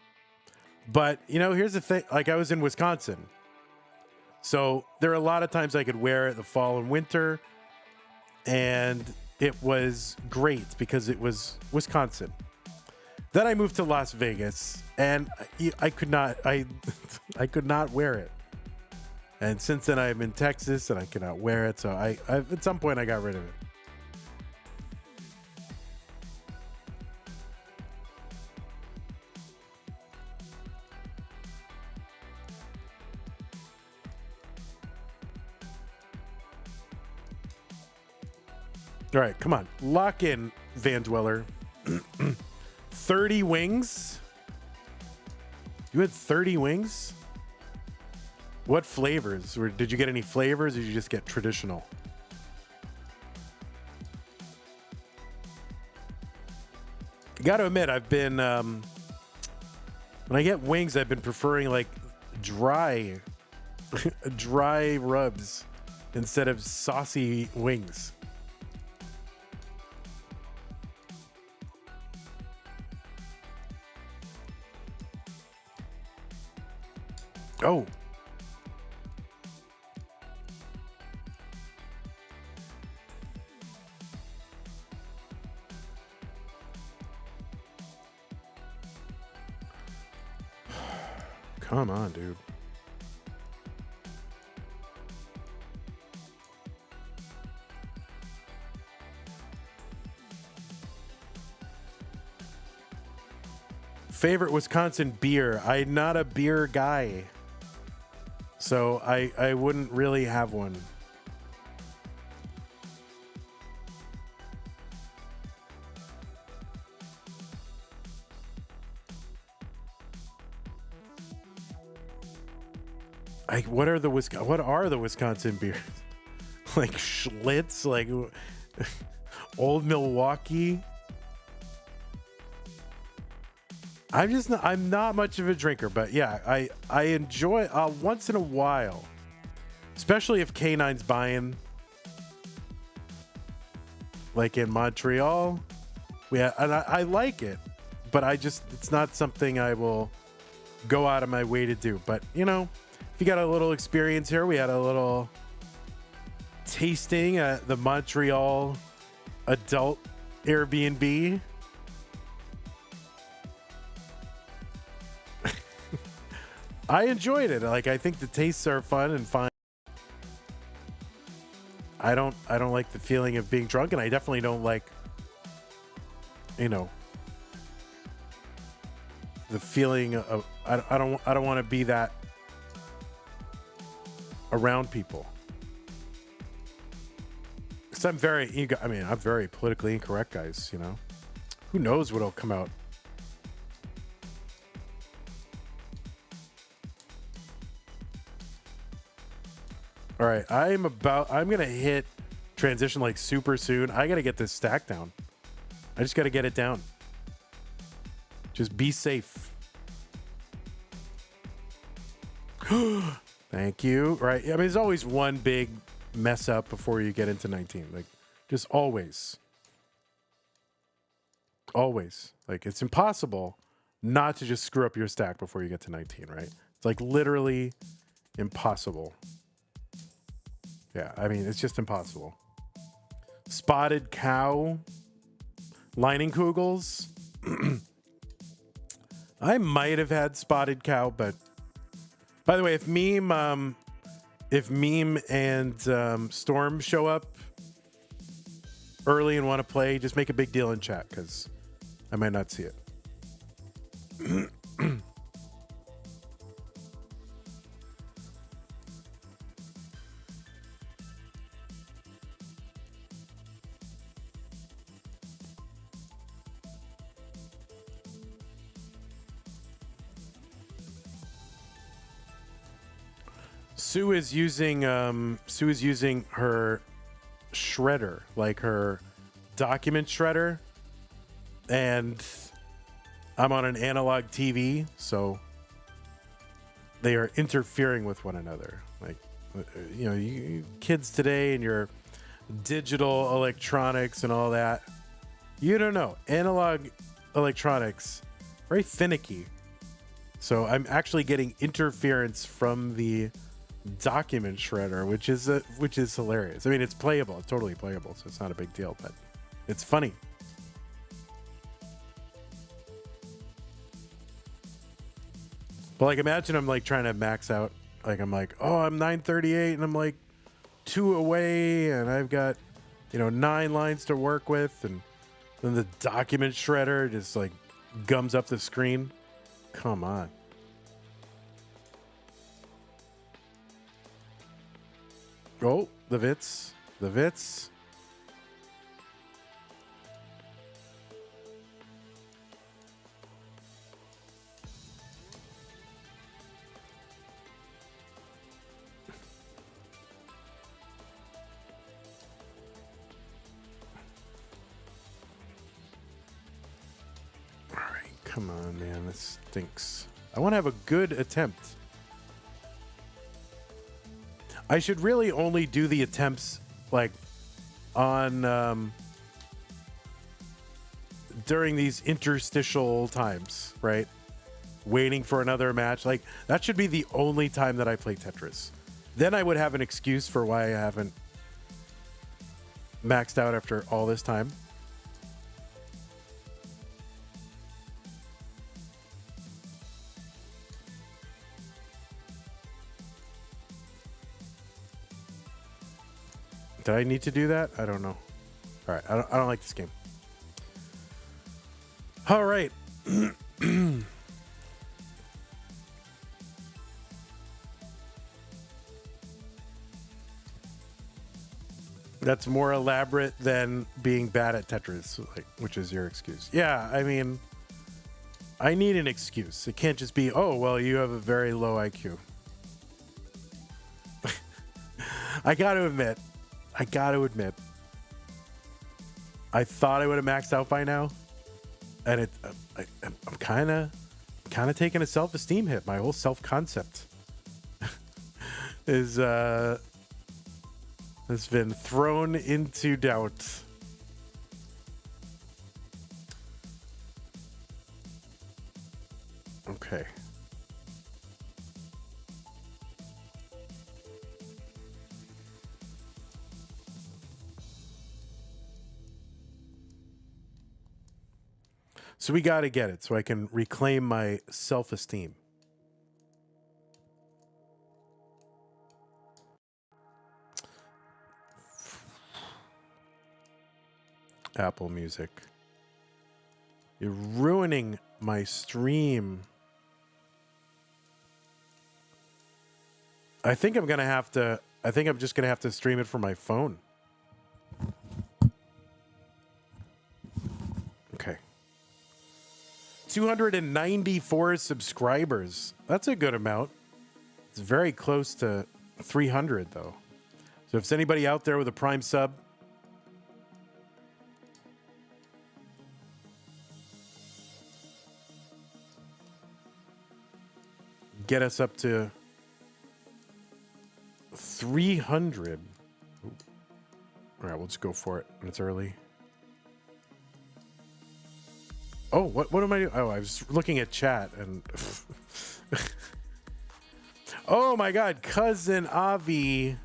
But, you know, here's the thing. Like, I was in Wisconsin. So there are a lot of times I could wear it the fall and winter. And it was great because it was Wisconsin. Then I moved to Las Vegas, and I could not wear it. And since then I'm in Texas, and I cannot wear it. So I at some point I got rid of it. All right, come on. Lock in, Van Dweller. 30 wings? You had 30 wings? What flavors? Or did you get any flavors, or did you just get traditional? Gotta admit, I've been... when I get wings, I've been preferring, like, dry rubs instead of saucy wings. Oh. Come on, dude. Favorite Wisconsin beer? I'm not a beer guy. So I wouldn't really have one. What are the Wisconsin beers? Like Schlitz, like Old Milwaukee. I'm not much of a drinker, but yeah, I enjoy once in a while, especially if K9's buying. Like in Montreal, and I like it, but it's not something I will go out of my way to do. But you know, if you got a little experience here, we had a little tasting at the Montreal adult Airbnb. I enjoyed it. Like, I think the tastes are fun and fine. I don't like the feeling of being drunk, and I definitely don't like, you know, the feeling of I don't want to be that around people. Because I'm very politically incorrect, guys, you know. Who knows what'll come out? All right, I'm gonna hit transition like super soon. I gotta get this stack down. I just gotta get it down. Just be safe. Thank you. Right. I mean, there's always one big mess up before you get into 19. Like, just always. Always. Like, it's impossible not to just screw up your stack before you get to 19, right? It's like literally impossible. Yeah, I mean, it's just impossible. Spotted cow. Lining kugels. I might have had spotted cow, but by the way, if Meme and Storm show up early and want to play, just make a big deal in chat because I might not see it. Sue is using her shredder, like her document shredder, and I'm on an analog TV, so they are interfering with one another. Like, you know, you kids today and your digital electronics and all that, you don't know. Analog electronics, very finicky. So I'm actually getting interference from the document shredder, which is hilarious. I mean, it's playable. It's totally playable, so it's not a big deal, but it's funny. But like, imagine I'm like trying to max out. Like, I'm like, oh, I'm 938 and I'm like 2 away and I've got, 9 lines to work with, and then the document shredder just like gums up the screen. Come on. Oh, the Vits. The Vits. All right, come on, man. This stinks. I want to have a good attempt. I should really only do the attempts like on during these interstitial times, right? Waiting for another match. Like, that should be the only time that I play Tetris. Then I would have an excuse for why I haven't maxed out after all this time. Did I need to do that? I don't know. All right, I don't like this game. All right. That's more elaborate than being bad at Tetris, like, which is your excuse. Yeah, I mean, I need an excuse. It can't just be, oh, well, you have a very low IQ. I got to admit, I thought I would have maxed out by now, and I'm kind of taking a self-esteem hit. My whole self-concept is has been thrown into doubt. Okay. So we got to get it so I can reclaim my self-esteem. Apple Music. You're ruining my stream. I think I'm gonna have to. I think I'm just gonna have to stream it from my phone. Okay. 294 subscribers. That's a good amount. It's very close to 300 though. So if there's anybody out there with a Prime sub, get us up to 300. Ooh. All right, we'll just go for it. It's early. Oh, what am I doing? Oh, I was looking at chat and oh my God, Cousin Avi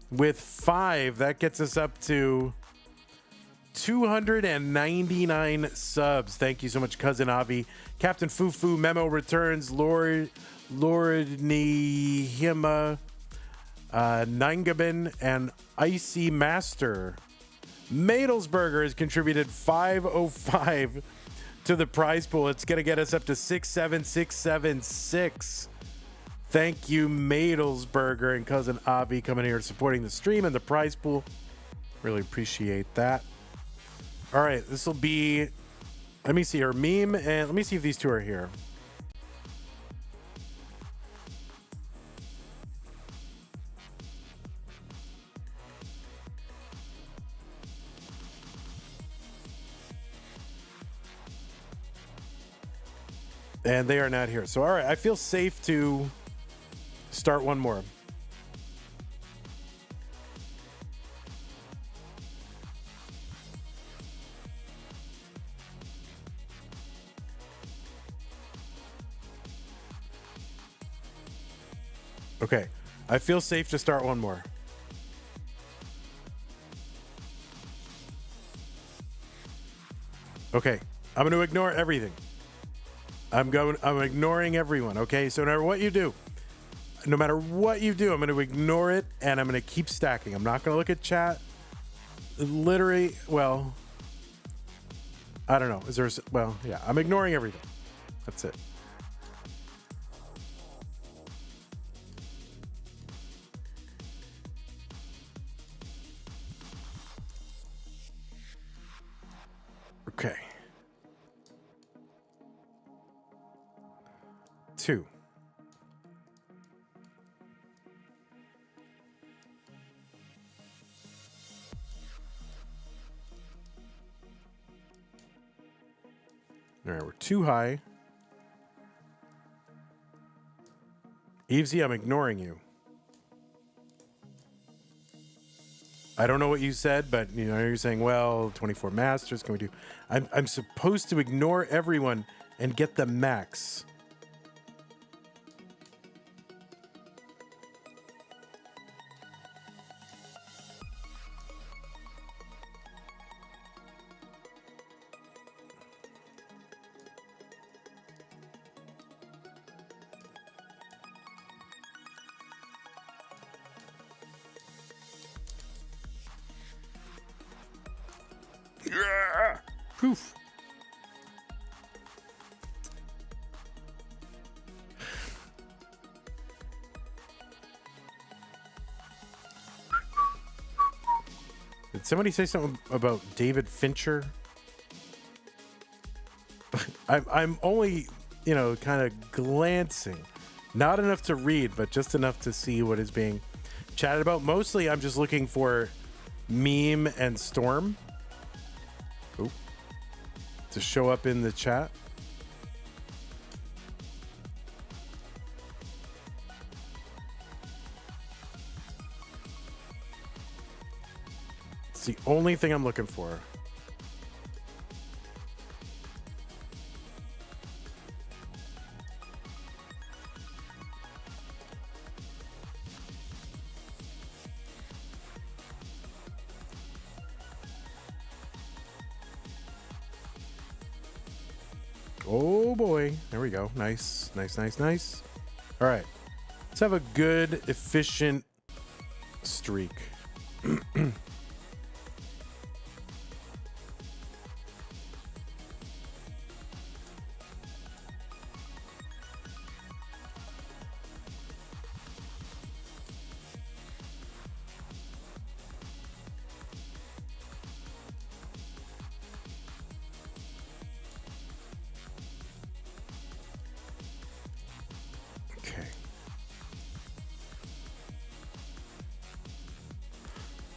with 5. That gets us up to 299 subs. Thank you so much, Cousin Avi. Captain Fufu, Memo returns. Lord Nihima, Nangabin, and Icy Master. Madelsberger has contributed 505 to the prize pool. It's going to get us up to 67676. Thank you, Madelsberger and Cousin Avi, coming here supporting the stream and the prize pool. Really appreciate that. All right, this will be, let me see her meme, and let me see if these two are here. And they are not here. So, all right, I feel safe to start one more. Okay, I feel safe to start one more. Okay, I'm going to ignore everything. I'm ignoring everyone, okay? So no matter what you do, I'm going to ignore it, and I'm going to keep stacking. I'm not going to look at chat. Literally, well, I don't know. Well, yeah, I'm ignoring everything. That's it. Okay. 2. All right, we're too high. Evesy, I'm ignoring you. I don't know what you said, but you know, you're saying, well, 24 masters, can we do? I'm supposed to ignore everyone and get the max. Poof. Did somebody say something about David Fincher? I'm only, you know, kind of glancing. Not enough to read, but just enough to see what is being chatted about. Mostly I'm just looking for Meme and Storm. Ooh. To show up in the chat. It's the only thing I'm looking for. Oh boy. There we go. Nice. Nice, nice, nice. All right. Let's have a good, efficient streak.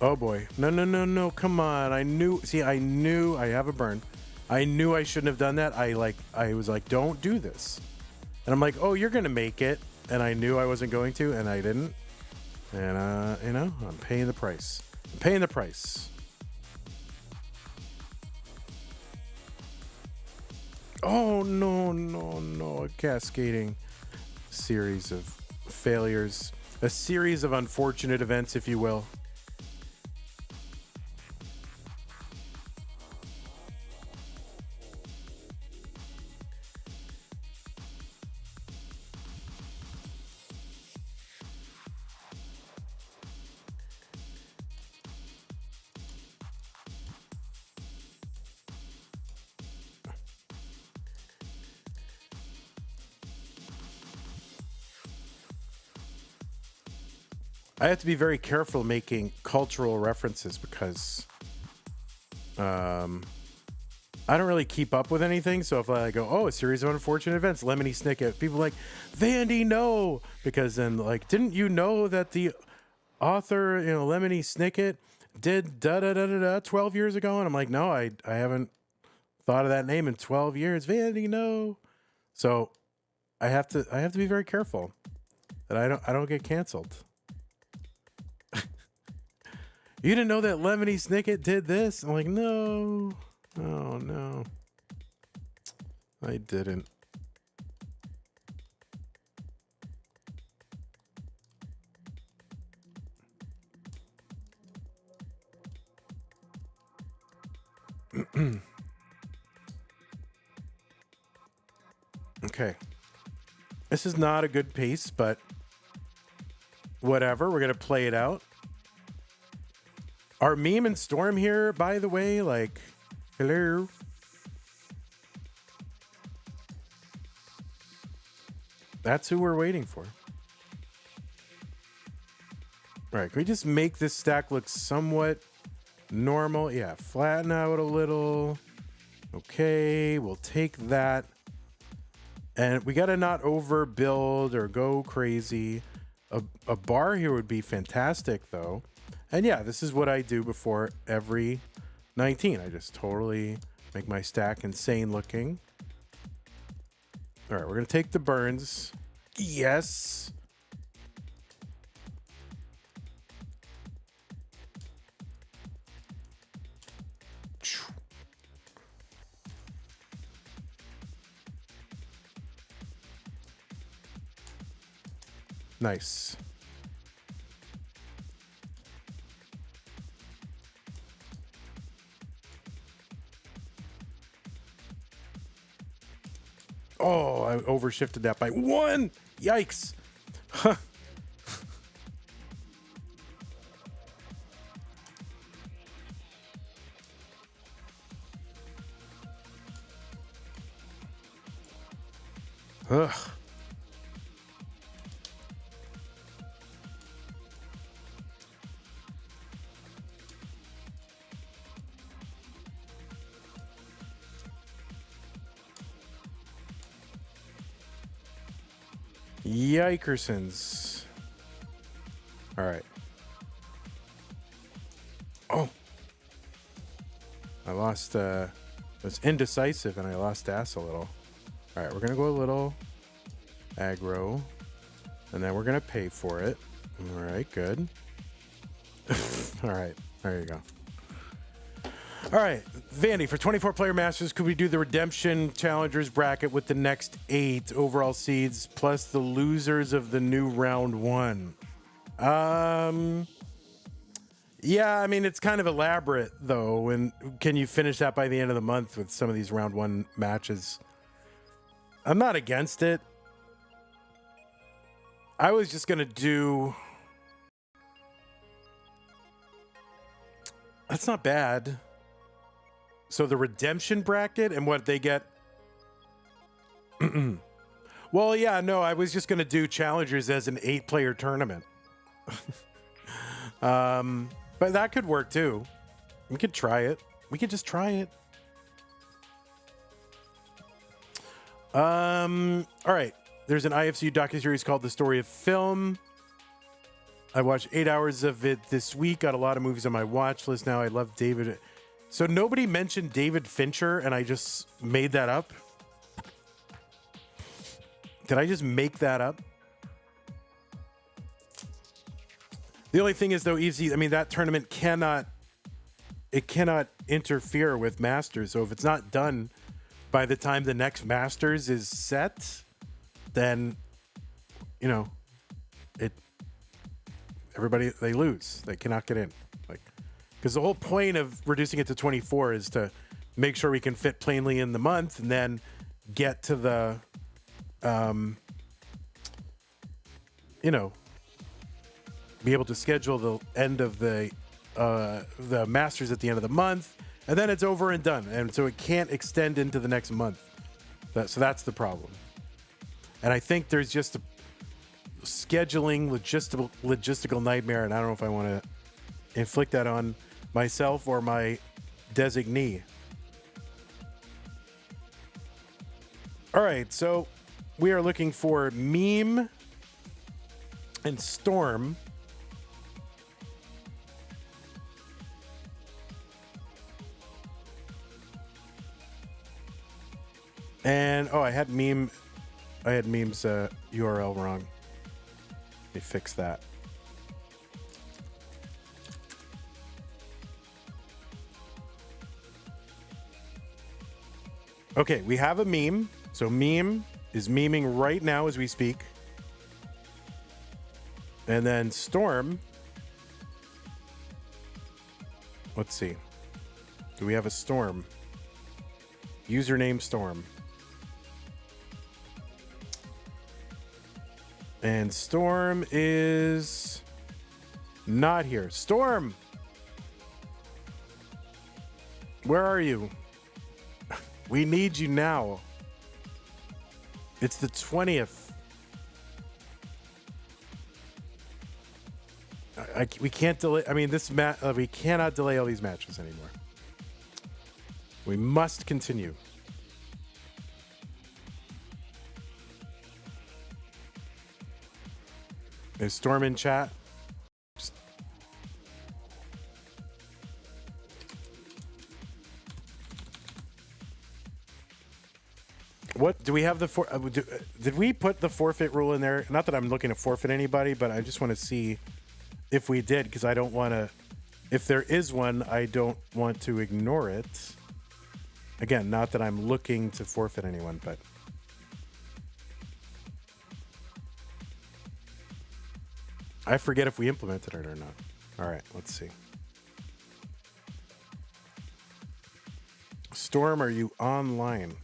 Oh boy. No, no, no, no. Come on. I knew. See, I knew I have a burn. I knew I shouldn't have done that. I was like, don't do this. And I'm like, oh, you're going to make it. And I knew I wasn't going to, and I didn't. And, you know, I'm paying the price. I'm paying the price. Oh, no, no, no. A cascading series of failures. A series of unfortunate events, if you will. I have to be very careful making cultural references because I don't really keep up with anything. So if I go, oh, a series of unfortunate events, Lemony Snicket, people are like, Vandy, no. Because then, like, didn't you know that the author, you know, Lemony Snicket did da-da-da-da-da 12 years ago? And I'm like, no, I haven't thought of that name in 12 years. Vandy, no. So I have to be very careful that I don't get canceled. You didn't know that Lemony Snicket did this? I'm like, no. Oh, no. I didn't. Okay. This is not a good pace, but whatever. We're going to play it out. Are Meme and Storm here, by the way? Like, hello? That's who we're waiting for. All right, can we just make this stack look somewhat normal? Yeah, flatten out a little. Okay, we'll take that. And we got to not overbuild or go crazy. A bar here would be fantastic, though. And yeah, this is what I do before every 19. I just totally make my stack insane looking. All right, we're going to take the burns. Yes. Nice. Oh, I overshifted that by 1. Yikes. Huh. Ugh. Yikersons. All right. Oh. I lost, it was indecisive and I lost ass a little. All right, we're going to go a little aggro and then we're going to pay for it. All right, good. All right, there you go. All right, Vandy, for 24-player Masters, could we do the Redemption Challengers bracket with the next 8 overall seeds plus the losers of the new round 1? Yeah, I mean, it's kind of elaborate, though. And can you finish that by the end of the month with some of these round 1 matches? I'm not against it. I was just going to do... That's not bad. So the redemption bracket and what they get. Well, yeah, no, I was just going to do challengers as an 8-player tournament. But that could work too. We could try it. We could just try it. All right. There's an IFCU docuseries called The Story of Film. I watched 8 hours of it this week. Got a lot of movies on my watch list now. I love David. So nobody mentioned David Fincher, and I just made that up. Did I just make that up? The only thing is, though, easy. I mean, that tournament cannot interfere with Masters. So if it's not done by the time the next Masters is set, then, you know, everybody, they lose. They cannot get in. Like, because the whole point of reducing it to 24 is to make sure we can fit plainly in the month and then get to the, you know, be able to schedule the end of the Masters at the end of the month, and then it's over and done. And so it can't extend into the next month. So that's the problem. And I think there's just a scheduling logistical nightmare, and I don't know if I want to inflict that on myself or my designee. All right, so we are looking for Meme and Storm. And I had Meme's URL wrong. Let me fix that. Okay, we have a meme. So Meme is memeing right now as we speak. And then Storm. Let's see. Do we have a Storm? Username Storm. And Storm is not here. Storm! Where are you? We need you now. It's the 20th. We can't delay. I mean, we cannot delay all these matches anymore. We must continue. Is Storm in chat? What do we have did we put the forfeit rule in there? Not that I'm looking to forfeit anybody, but I just want to see if we did, because I don't want to. If there is one, I don't want to ignore it. Again, not that I'm looking to forfeit anyone, but. I forget if we implemented it or not. All right, let's see. Storm, are you online?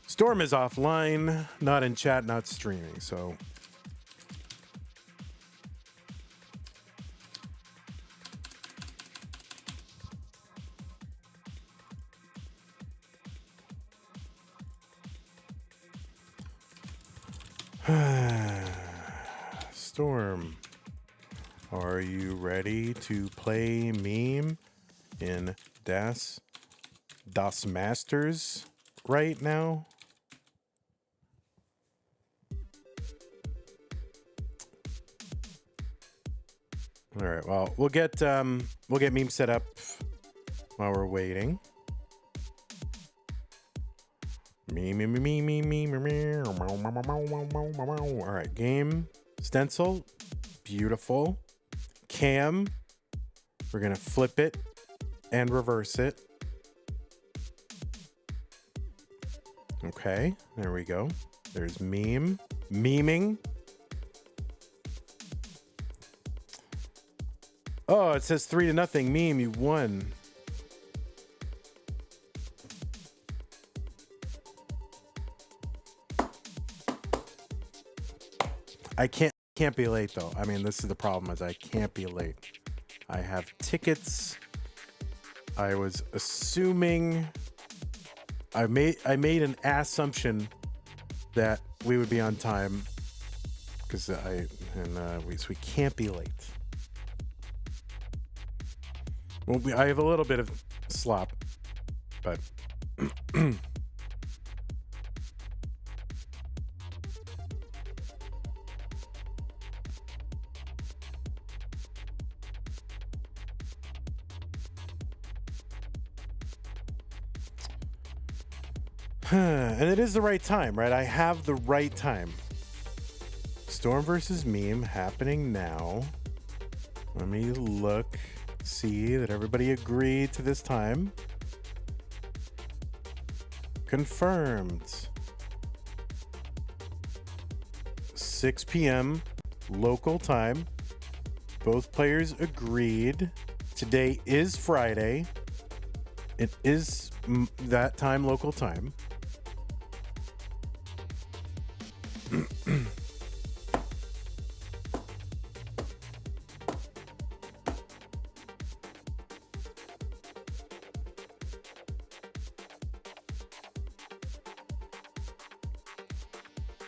Storm is offline, not in chat, not streaming, so. Storm, are you ready to play Meme in Das Masters right now? All right, well, we'll get Meme set up while we're waiting. All right, game stencil, beautiful. Cam, we're gonna flip it and reverse it. Okay, there we go. There's Meme, meming. Oh, it says 3-0. Meme, you won. I can't be late though. I mean, this is the problem, is I can't be late. I have tickets. I was assuming I made an assumption that we would be on time because we can't be late. Well, I have a little bit of slop, but And it is the right time, right? I have the right time. Storm versus Meme happening now. Let me look, see that everybody agreed to this time. Confirmed. 6 p.m. local time. Both players agreed. Today is Friday. It is that time, local time.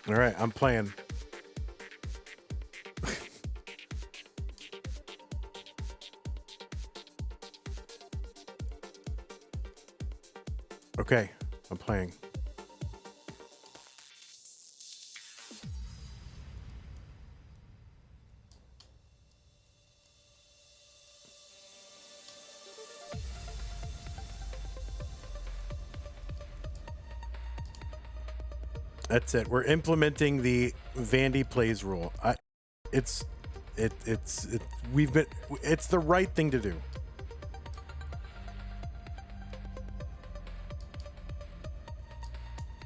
All right, I'm playing. Okay, I'm playing. That's it. We're implementing the Vandy plays rule. It's the right thing to do.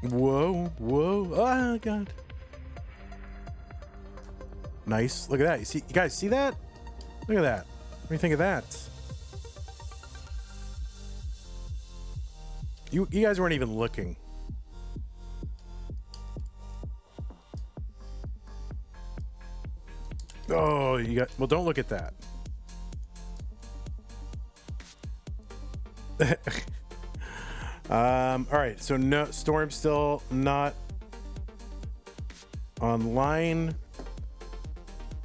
Whoa, whoa. Oh god. Nice. Look at that. You guys see that? Look at that. What do you think of that? You guys weren't even looking. Oh, well, don't look at that. All right, so no, Storm's still not online.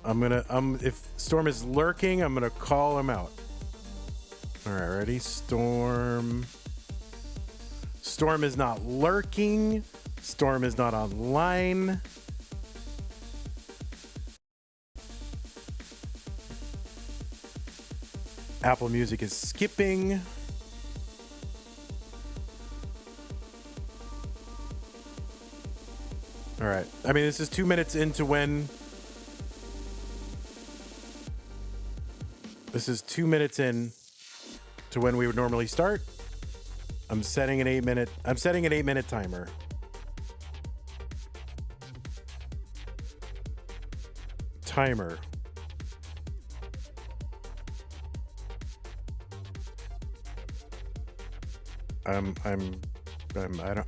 If Storm is lurking, I'm gonna call him out. All right, ready? Storm is not lurking. Storm is not online. Apple Music is skipping. All right. I mean, this is 2 minutes into when... This is 2 minutes in to when we would normally start. I'm setting an 8 minute timer.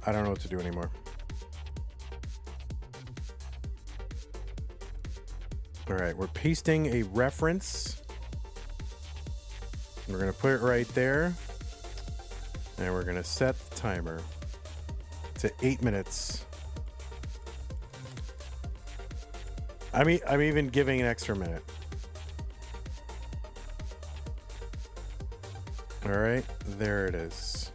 I don't know what to do anymore. All right, we're pasting a reference. We're gonna put it right there, and we're gonna set the timer to 8 minutes. I'm even giving an extra minute. All right, there it is.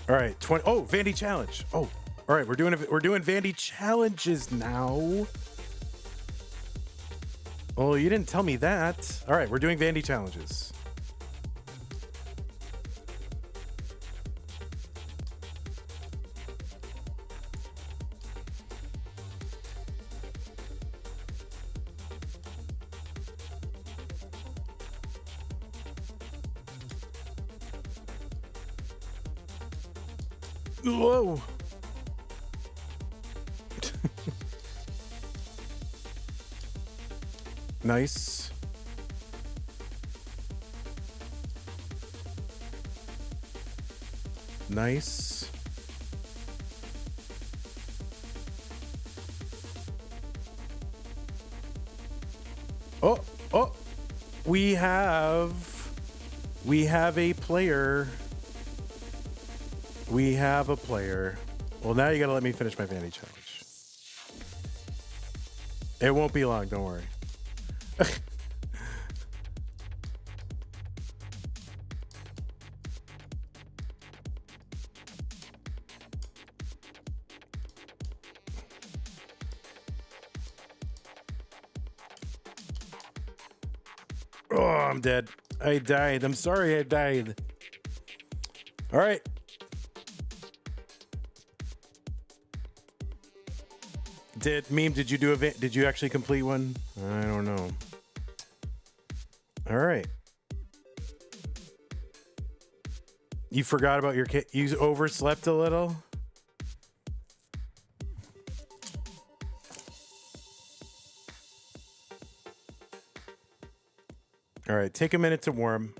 All right, 20. Oh, Vandy challenge. Oh, all right, we're doing Vandy challenges now. Oh, you didn't tell me that. All right, we're doing Vandy challenges. Whoa. Nice. Nice. Oh, we have a player. We have a player. Well, now you gotta let me finish my Vandy challenge. It won't be long, don't worry. Oh, I'm dead. I died. I'm sorry I died. All right. Did you do did you actually complete one? I don't know. All right. You forgot about your kid. You overslept a little. All right, take a minute to warm.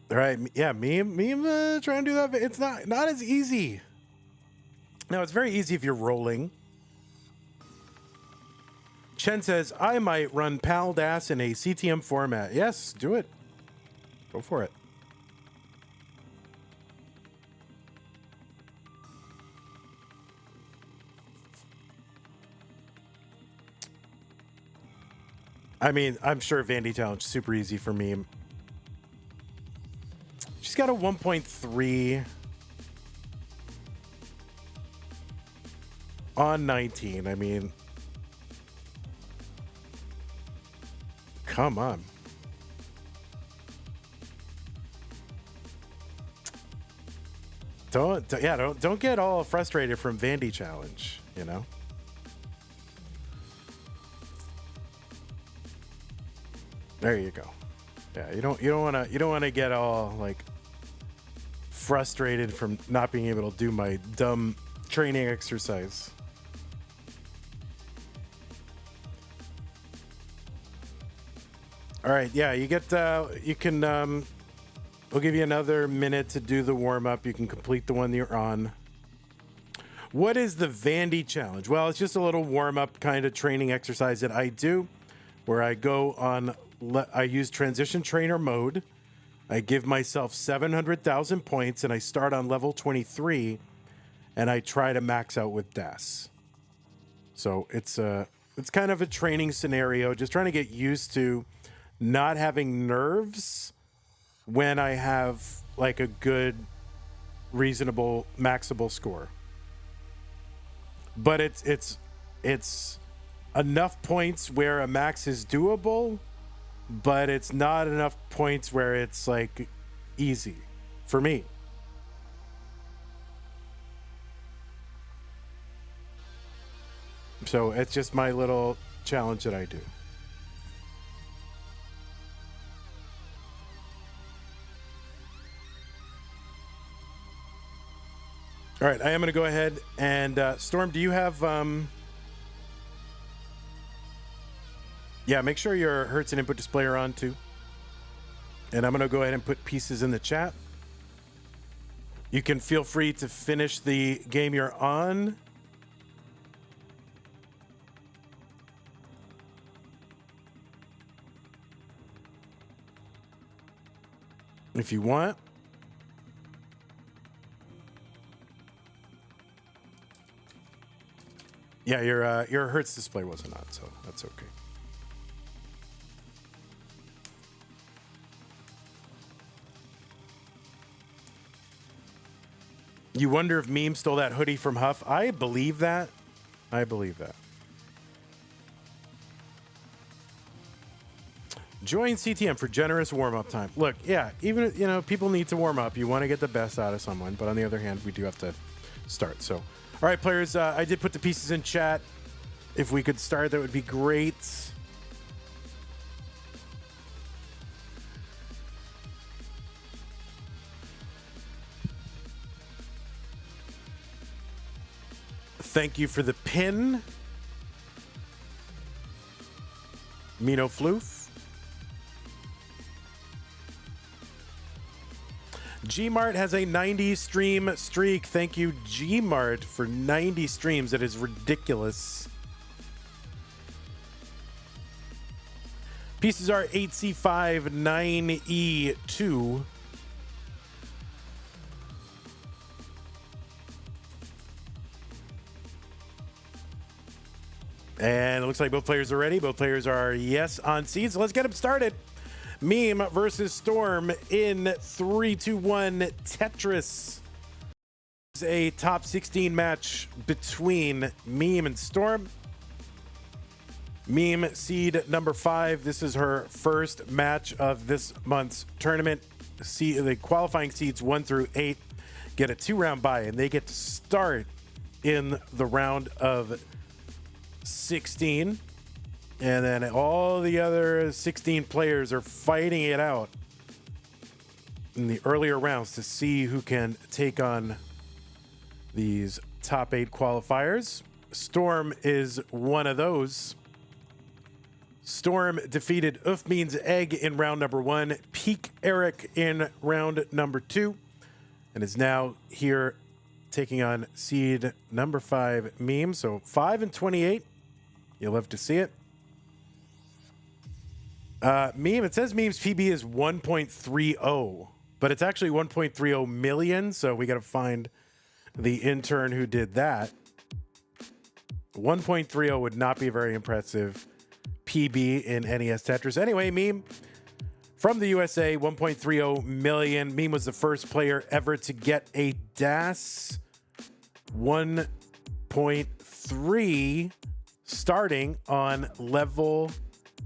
All right, yeah, me trying to do that. It's not as easy. No, it's very easy if you're rolling. Chen says, I might run PALDAS in a CTM format. Yes, do it. Go for it. I mean, I'm sure Vandy Challenge is super easy for me. She's got a 1.3 on 19. I mean, come on. Don't get all frustrated from Vandy Challenge, you know? There you go. Yeah, you don't want to get all like frustrated from not being able to do my dumb training exercise. All right, yeah, you get you can we'll give you another minute to do the warm-up. You can complete the one you're on. What is the Vandy Challenge? Well, it's just a little warm-up kind of training exercise that I do where I go on, I use transition trainer mode. I give myself 700,000 points and I start on level 23 and I try to max out with DAS. So it's kind of a training scenario, just trying to get used to not having nerves when I have like a good, reasonable, maxable score. But it's enough points where a max is doable, but it's not enough points where it's like easy for me. So it's just my little challenge that I do. All right, I am going to go ahead and Storm, do you have yeah, make sure your Hertz and input display are on too. And I'm going to go ahead and put pieces in the chat. You can feel free to finish the game you're on. If you want. Yeah, your Hertz display wasn't on, so that's okay. You wonder if Meme stole that hoodie from Huff. I believe that. I believe that. Join CTM for generous warm-up time. Look, yeah, even, you know, people need to warm up. You want to get the best out of someone, but on the other hand, we do have to start. So, all right, players, I did put the pieces in chat. If we could start, that would be great. Thank you for the pin, Mino Floof. Gmart has a 90 stream streak. Thank you, Gmart, for 90 streams. That is ridiculous. Pieces are 8C5, 9E2. And it looks like both players are ready. Both players are yes on seeds. So let's get them started. Meme versus Storm in 3, 2, 1 Tetris. It's a top 16 match between Meme and Storm. Meme seed number 5. This is her first match of this month's tournament. The qualifying seeds 1 through 8 get a 2-round bye, and they get to start in the round of 16. And then all the other 16 players are fighting it out in the earlier rounds to see who can take on these top 8 qualifiers. Storm is one of those. Storm defeated Means Egg in round number 1, Peak Eric in round number 2, and is now here taking on seed number 5, Meme. So 5 and 28. You'll love to see it. Meme, it says Meme's PB is 1.30, but it's actually 1.30 million. So we got to find the intern who did that. 1.30 would not be a very impressive PB in NES Tetris. Anyway, Meme from the USA, 1.30 million. Meme was the first player ever to get a DAS 1.3 starting on level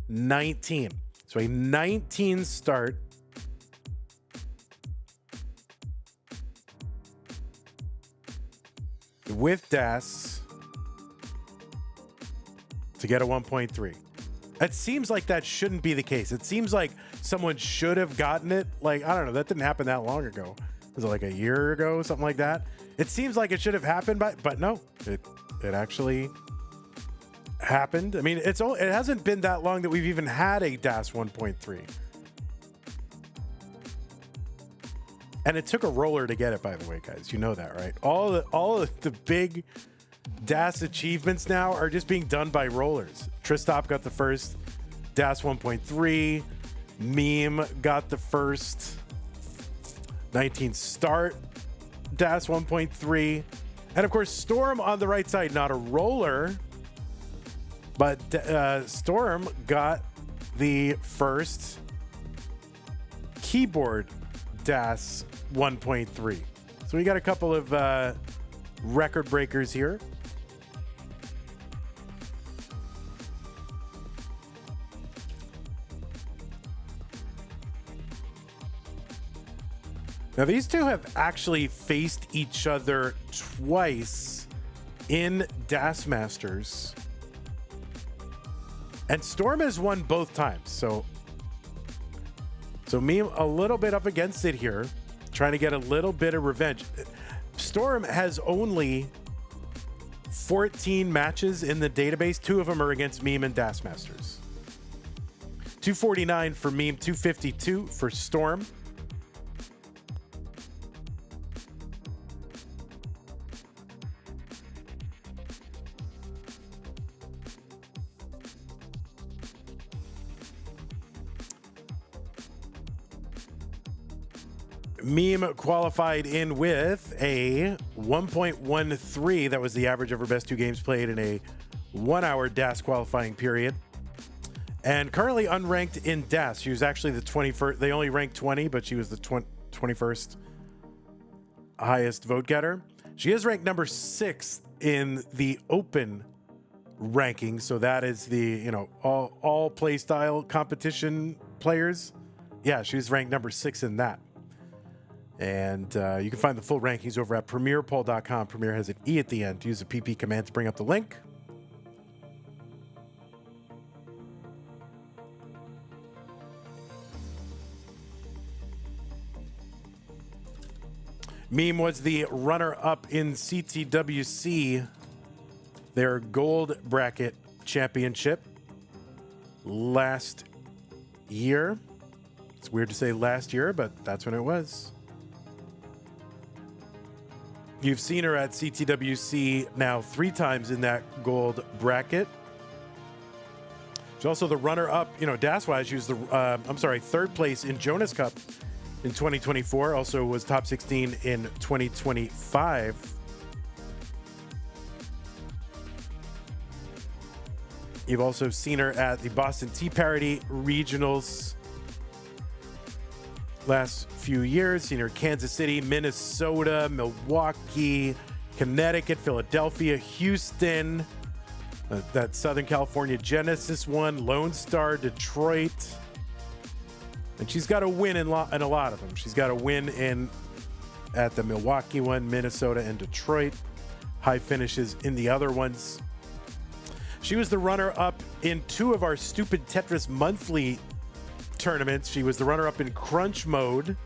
19. So a 19 start. With DAS to get a 1.3. It seems like that shouldn't be the case. It seems like someone should have gotten it. Like, I don't know, that didn't happen that long ago. Was it like a year ago, something like that? It seems like it should have happened, but no, it actually happened. I mean, it hasn't been that long that we've even had a DAS 1.3. And it took a roller to get it, by the way, guys. You know that, right? All of the big DAS achievements now are just being done by rollers. Tristop got the first DAS 1.3. Meme got the first 19 start DAS 1.3. And of course, Storm on the right side, not a roller, but Storm got the first keyboard DAS 1.3. So we got a couple of record breakers here. Now, these two have actually faced each other twice in DAS Masters. And Storm has won both times. So Meme a little bit up against it here, trying to get a little bit of revenge. Storm has only 14 matches in the database. 2 of them are against Meme and DAS Masters. 249 for Meme, 252 for Storm. Meme qualified in with a 1.13. That was the average of her best 2 games played in a 1-hour DAS qualifying period. And currently unranked in DAS. She was actually the 21st. They only ranked 20, but she was the 21st highest vote getter. She is ranked number 6 in the open ranking. So that is the, all play style competition players. Yeah, she was ranked number 6 in that. And you can find the full rankings over at premierpoll.com. Premier has an E at the end. Use the PP command to bring up the link. Meme was the runner-up in CTWC, their gold bracket championship last year. It's weird to say last year, but that's when it was. You've seen her at CTWC now 3 times in that gold bracket. She's also the runner-up, DAS-wise. She was third place in Jonas Cup in 2024. Also was top 16 in 2025. You've also seen her at the Boston Tea Party Regionals last few years. Seen her Kansas City, Minnesota, Milwaukee, Connecticut, Philadelphia, Houston, that Southern California Genesis one, Lone Star, Detroit. And she's got a win in a lot of them. She's got a win at the Milwaukee one, Minnesota, and Detroit. High finishes in the other ones. She was the runner-up in 2 of our Stupid Tetris monthly tournaments. She was the runner-up in Crunch Mode.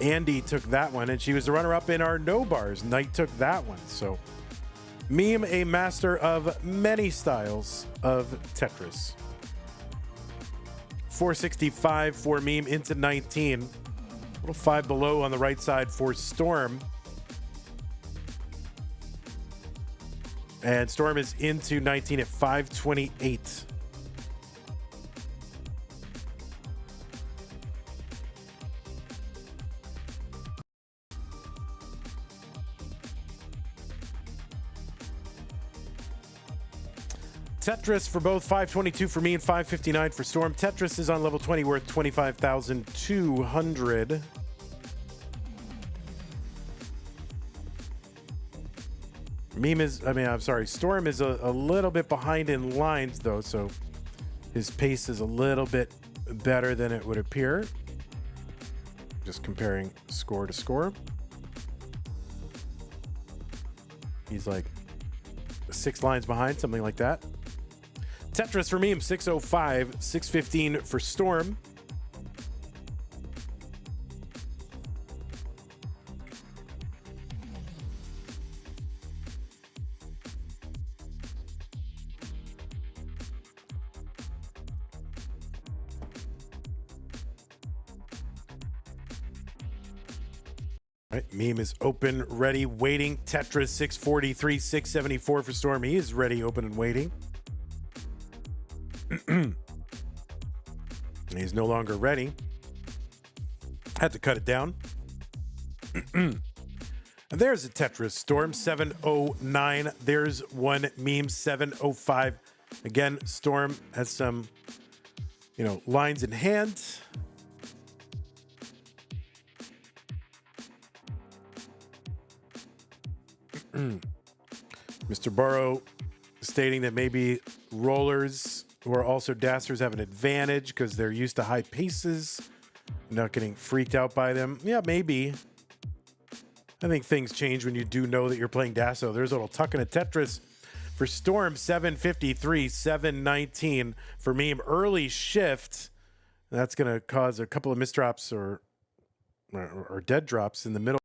Andy took that one, and she was the runner-up in our No Bars. Knight took that one. So, Meme, a master of many styles of Tetris. 465 for Meme into 19. A little 5 below on the right side for Storm. And Storm is into 19 at 528. Tetris for both 522 for me and 559 for Storm. Tetris is on level 20 worth 25,200. Storm is a little bit behind in lines though, so his pace is a little bit better than it would appear. Just comparing score to score. He's like 6 lines behind, something like that. Tetris for Meme, 605, 615 for Storm. All right, Meme is open, ready, waiting. Tetris 643, 674 for Storm. He is ready, open, and waiting. He's no longer ready. Had to cut it down. And there's a Tetris. Storm 709. There's one Meme 705. Again, Storm has some, lines in hand. Mr. Burrow stating that maybe rollers who are also dasters have an advantage because they're used to high paces, not getting freaked out by them. Yeah, maybe. I think things change when you do know that you're playing Dasso. There's a little tuck in a Tetris for Storm, 753, 719 for Meme. Early shift. That's going to cause a couple of misdrops or dead drops in the middle.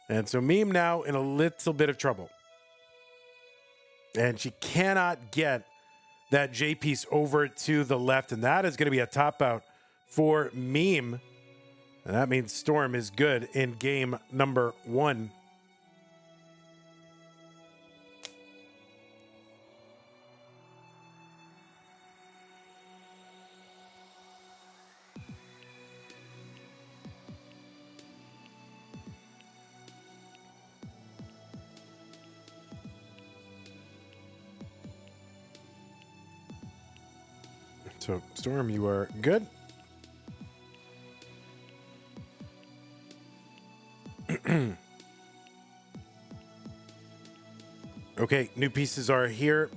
And so Meme now in a little bit of trouble. And she cannot get that J piece over to the left. And that is going to be a top out for Meme. And that means Storm is good in game number 1. So, Storm, you are good. Okay, new pieces are here.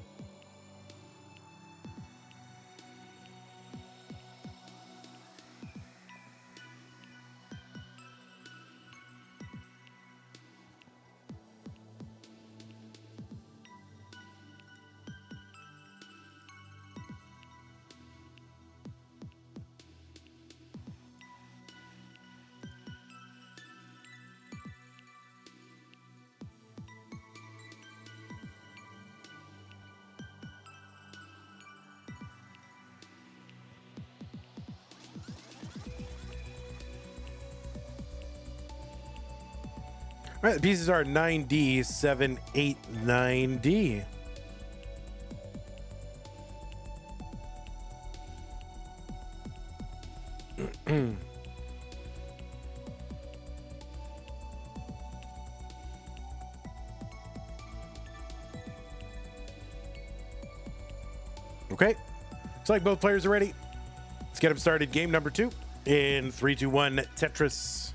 All right, the pieces are 9D, 7, 8, 9D. Okay. Looks like both players are ready. Let's get them started. Game number 2 in 3, 2, 1, Tetris.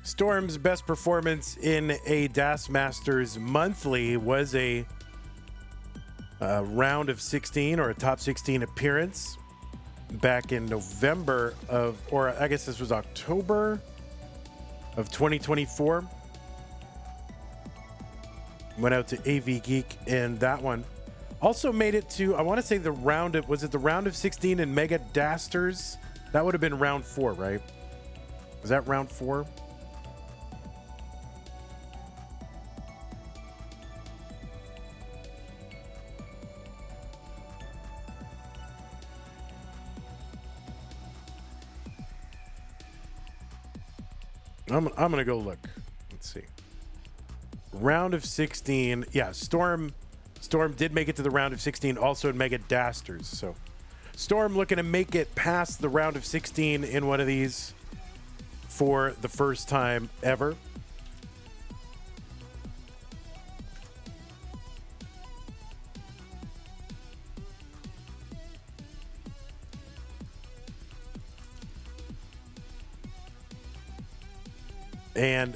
Storm's best performance in a DAS Masters monthly was a round of 16 or a top 16 appearance back in November of, or I guess this was October of 2024. Went out to AV Geek and that one also made it to, I want to say the round of, was it the round of 16 in Mega Dasters? That would have been round 4, right? Was that round 4? I'm gonna go look. Let's see. Round of 16. Yeah, Storm did make it to the round of 16, also in Mega Dasters. So Storm looking to make it past the round of 16 in one of these for the first time ever. And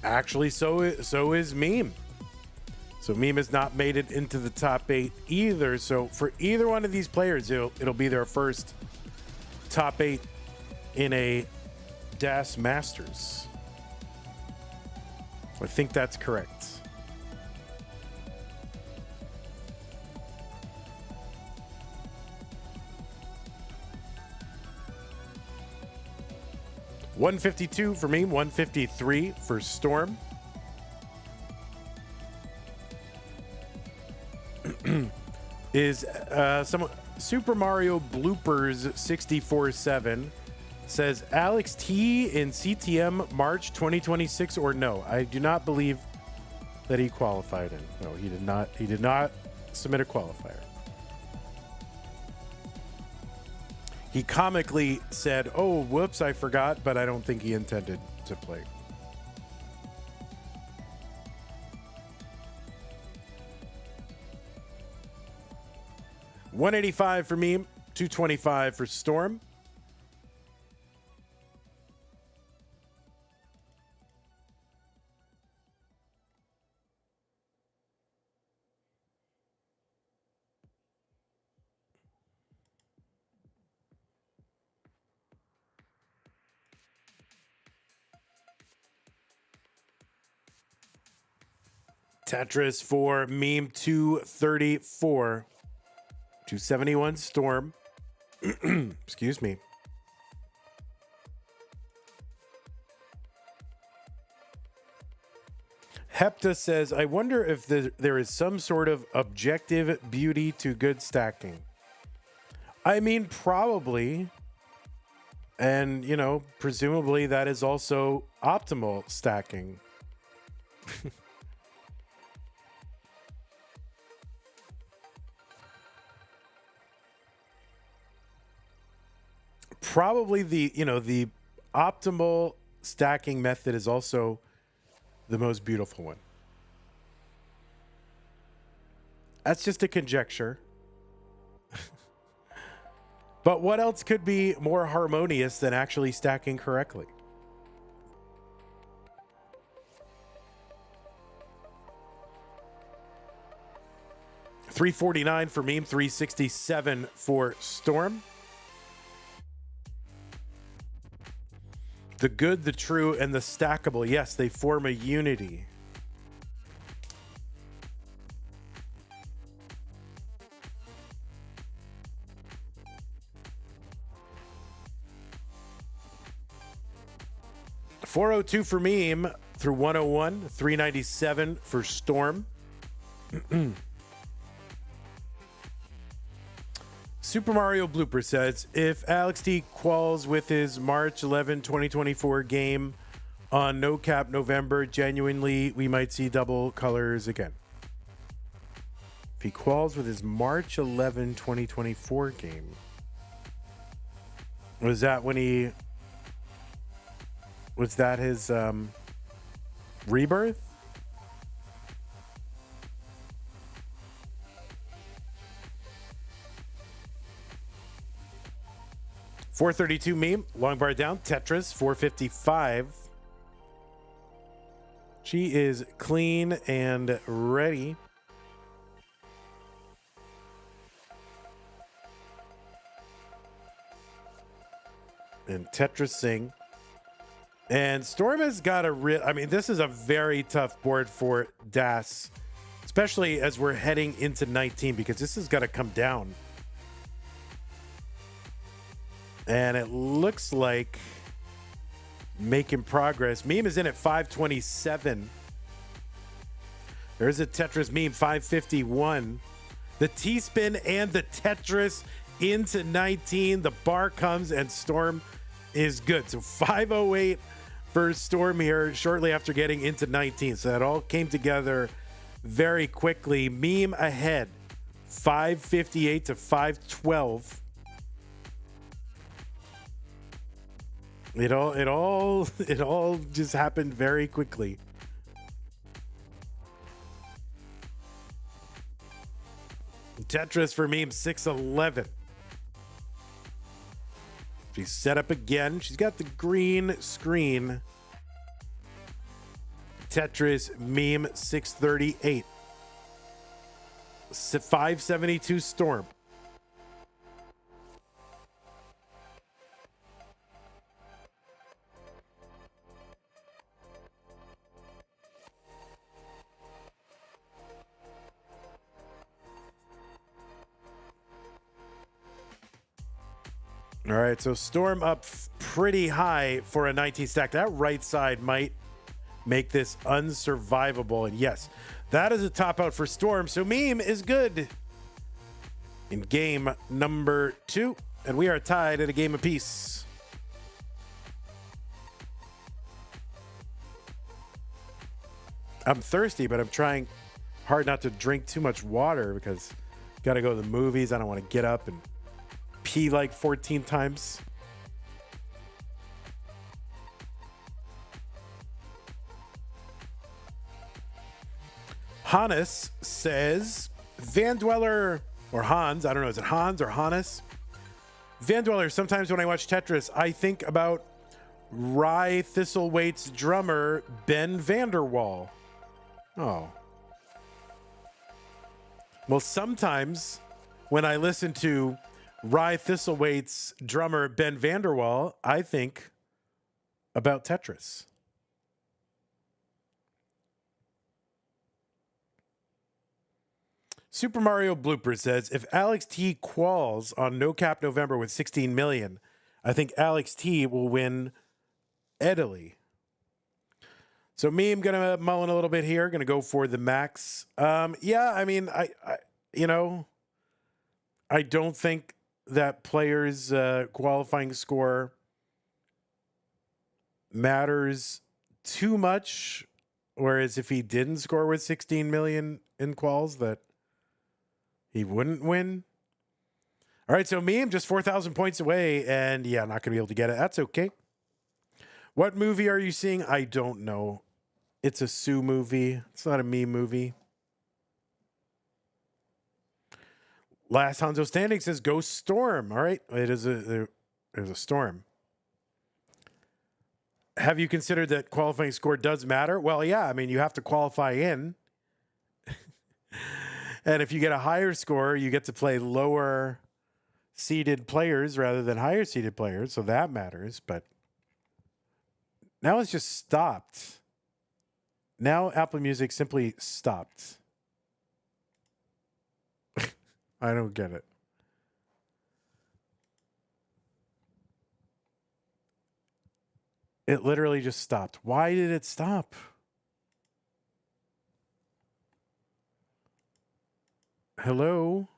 actually, so is Meme. So Meme has not made it into the top 8 either. So for either one of these players, it'll be their first top 8 in a DAS Masters. I think that's correct. $152 for me, $153 for Storm. Is someone Super Mario Bloopers 64-7 says Alex T in CTM March 2026 or no? I do not believe that he qualified in. No, he did not. He did not submit a qualifier. He comically said, "Oh, whoops, I forgot," but I don't think he intended to play. $185 for me, $225 for Storm. Tetris for Meme 234. 271 Storm. Excuse me. Hepta says, I wonder if there is some sort of objective beauty to good stacking. I mean, probably. And, you know, presumably that is also optimal stacking. Probably the optimal stacking method is also the most beautiful one. That's just a conjecture. But what else could be more harmonious than actually stacking correctly? $349 for Meme, $367 for Storm. The good, the true, and the stackable. Yes, they form a unity. 402 for Meme through 101, 397 for Storm. Super Mario Blooper says, if Alex T quals with his March 11, 2024 game on No Cap November, genuinely, we might see double colors again. If he quals with his March 11, 2024 game, was that when he... Was that his rebirth? $432 Meme, long bar down. Tetris, $455. She is clean and ready. And Tetris Sing. And Storm has got a real... I mean, this is a very tough board for Das, especially as we're heading into 19, because this has got to come down. And it looks like making progress. Meme is in at 527. There's a Tetris Meme, 551. The T-spin and the Tetris into 19. The bar comes and Storm is good. So 508 for Storm here shortly after getting into 19. So that all came together very quickly. Meme ahead, 558 to 512. It all just happened very quickly. Tetris for Meme, 611. She's set up again. She's got the green screen. Tetris Meme, 638. 572 Storm. All right, so Storm up pretty high for a 19 stack. That right side might make this unsurvivable. And yes, that is a top out for Storm. So Meme is good in game number 2. And we are tied at a game apiece. I'm thirsty, but I'm trying hard not to drink too much water because got to go to the movies. I don't want to get up and pee like 14 times. Hannes says, Van Dweller, or Hans, I don't know, is it Hans or Hannes? Van Dweller, sometimes when I watch Tetris, I think about Rye Thistlewaite's drummer, Ben Vanderwall. Oh. Well, sometimes when I listen to Rye Thistlewaite's drummer, Ben Vanderwall, I think about Tetris. Super Mario Blooper says, if Alex T quals on No Cap November with 16 million, I think Alex T will win Italy. So me, I'm going to mull in a little bit here. Going to go for the max. Yeah, I mean, I don't think that players' qualifying score matters too much. Whereas if he didn't score with 16 million in quals, that he wouldn't win. All right, so me, I'm just 4,000 points away, and yeah, not going to be able to get it. That's okay. What movie are you seeing? I don't know. It's a Sue movie. It's not a me movie. Last Hanzo Standing says Ghost Storm. All right, it is there's a storm. Have you considered that qualifying score does matter? Well, yeah. I mean, you have to qualify in. And if you get a higher score, you get to play lower seeded players rather than higher seeded players. So that matters. But now it's just stopped. Now Apple Music simply stopped. I don't get it. It literally just stopped. Why did it stop? Hello?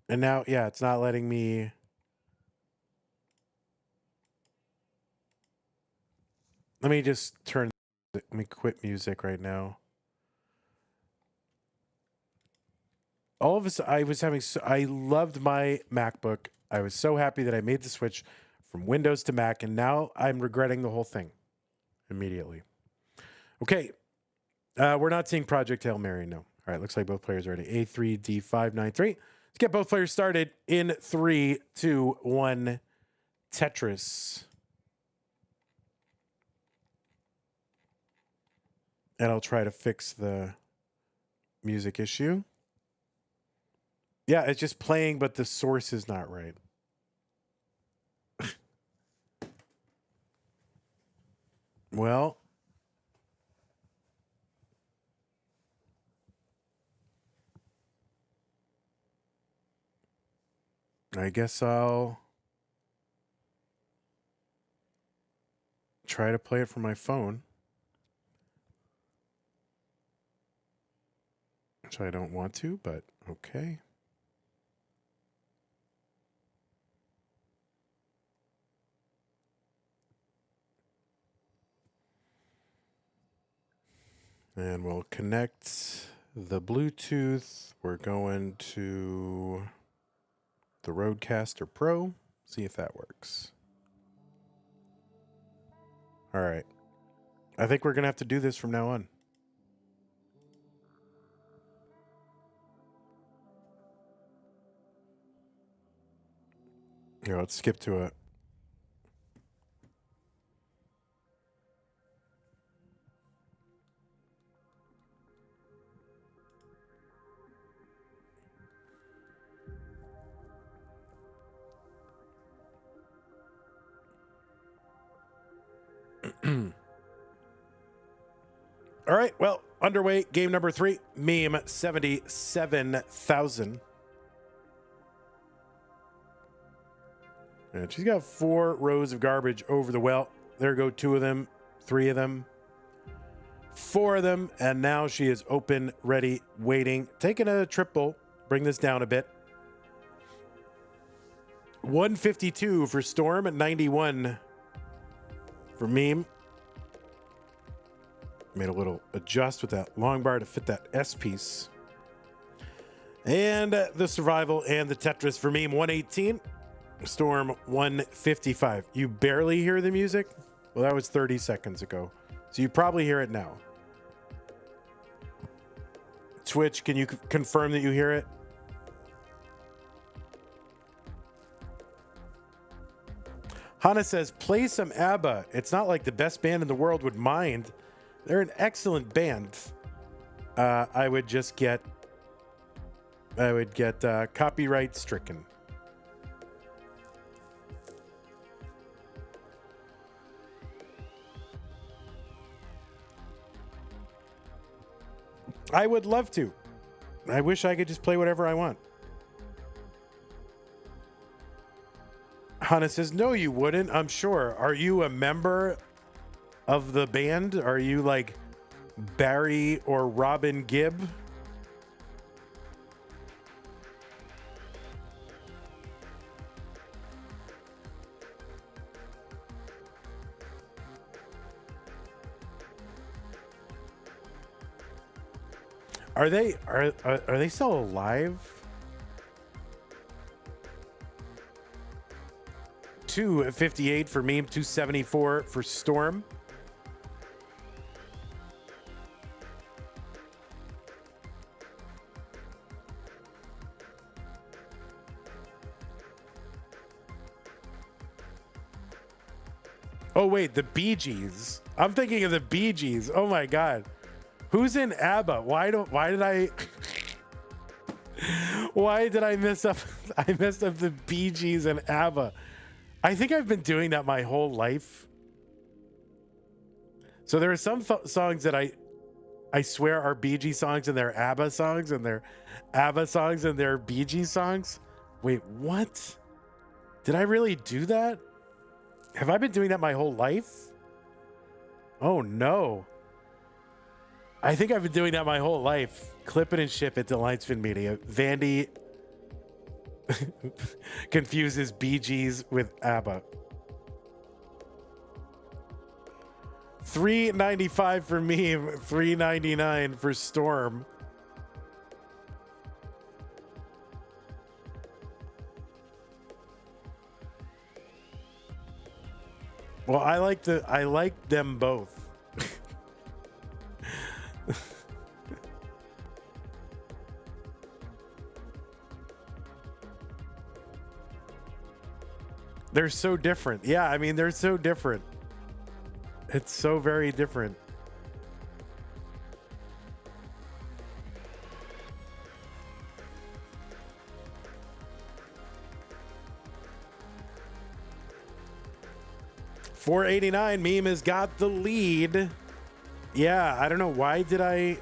And now, yeah, it's not letting me. Let me just turn. Let me quit music right now. All of us, I was having. I loved my MacBook. I was so happy that I made the switch from Windows to Mac, and now I'm regretting the whole thing immediately. Okay, we're not seeing Project Hail Mary. No. All right, looks like both players are ready. A3D593. Let's get both players started in 3, 2, 1. Tetris. And I'll try to fix the music issue. Yeah, it's just playing, but the source is not right. Well, I guess I'll try to play it from my phone. Which I don't want to, but okay. And we'll connect the Bluetooth. We're going to the Rodecaster Pro. See if that works. All right. I think we're going to have to do this from now on. Here, let's skip to it. All right, well, underway, game number 3, meme 77,000. And she's got 4 rows of garbage over the well. There go 2 of them, 3 of them, 4 of them, and now she is open, ready, waiting, taking a triple. Bring this down a bit. 152 for Storm at 91 for meme. Made a little adjust with that long bar to fit that S piece. And the survival and the Tetris for meme 118. Storm 155. You barely hear the music? Well, that was 30 seconds ago. So you probably hear it now. Twitch, can you confirm that you hear it? Hannah says, play some ABBA. It's not like the best band in the world would mind. They're an excellent band. I would get copyright stricken. I would love to. I wish I could just play whatever I want. Hannah says, no, you wouldn't. I'm sure. Are you a member of the band? Are you like Barry or Robin Gibb? Are they still alive? 258 for meme, 274 for Storm. Oh wait, the Bee Gees. I'm thinking of the Bee Gees. Oh my god. Who's in ABBA? Why did I mess up? I messed up the Bee Gees and ABBA. I think I've been doing that my whole life. So there are some songs that I swear our Bee Gees songs and their ABBA songs and their ABBA songs and their Bee Gees songs. Wait, what? Did I really do that? Have I been doing that my whole life? Oh no. I think I've been doing that my whole life. Clip it and ship it to Lightsfin Media. Vandy confuses Bee Gees with ABBA. $3.95 for me, $3.99 for Storm. Well, I like them both. They're so different. Yeah, I mean, they're so different. It's so very different. $4.89. Meme has got the lead. Yeah, I don't know, why did I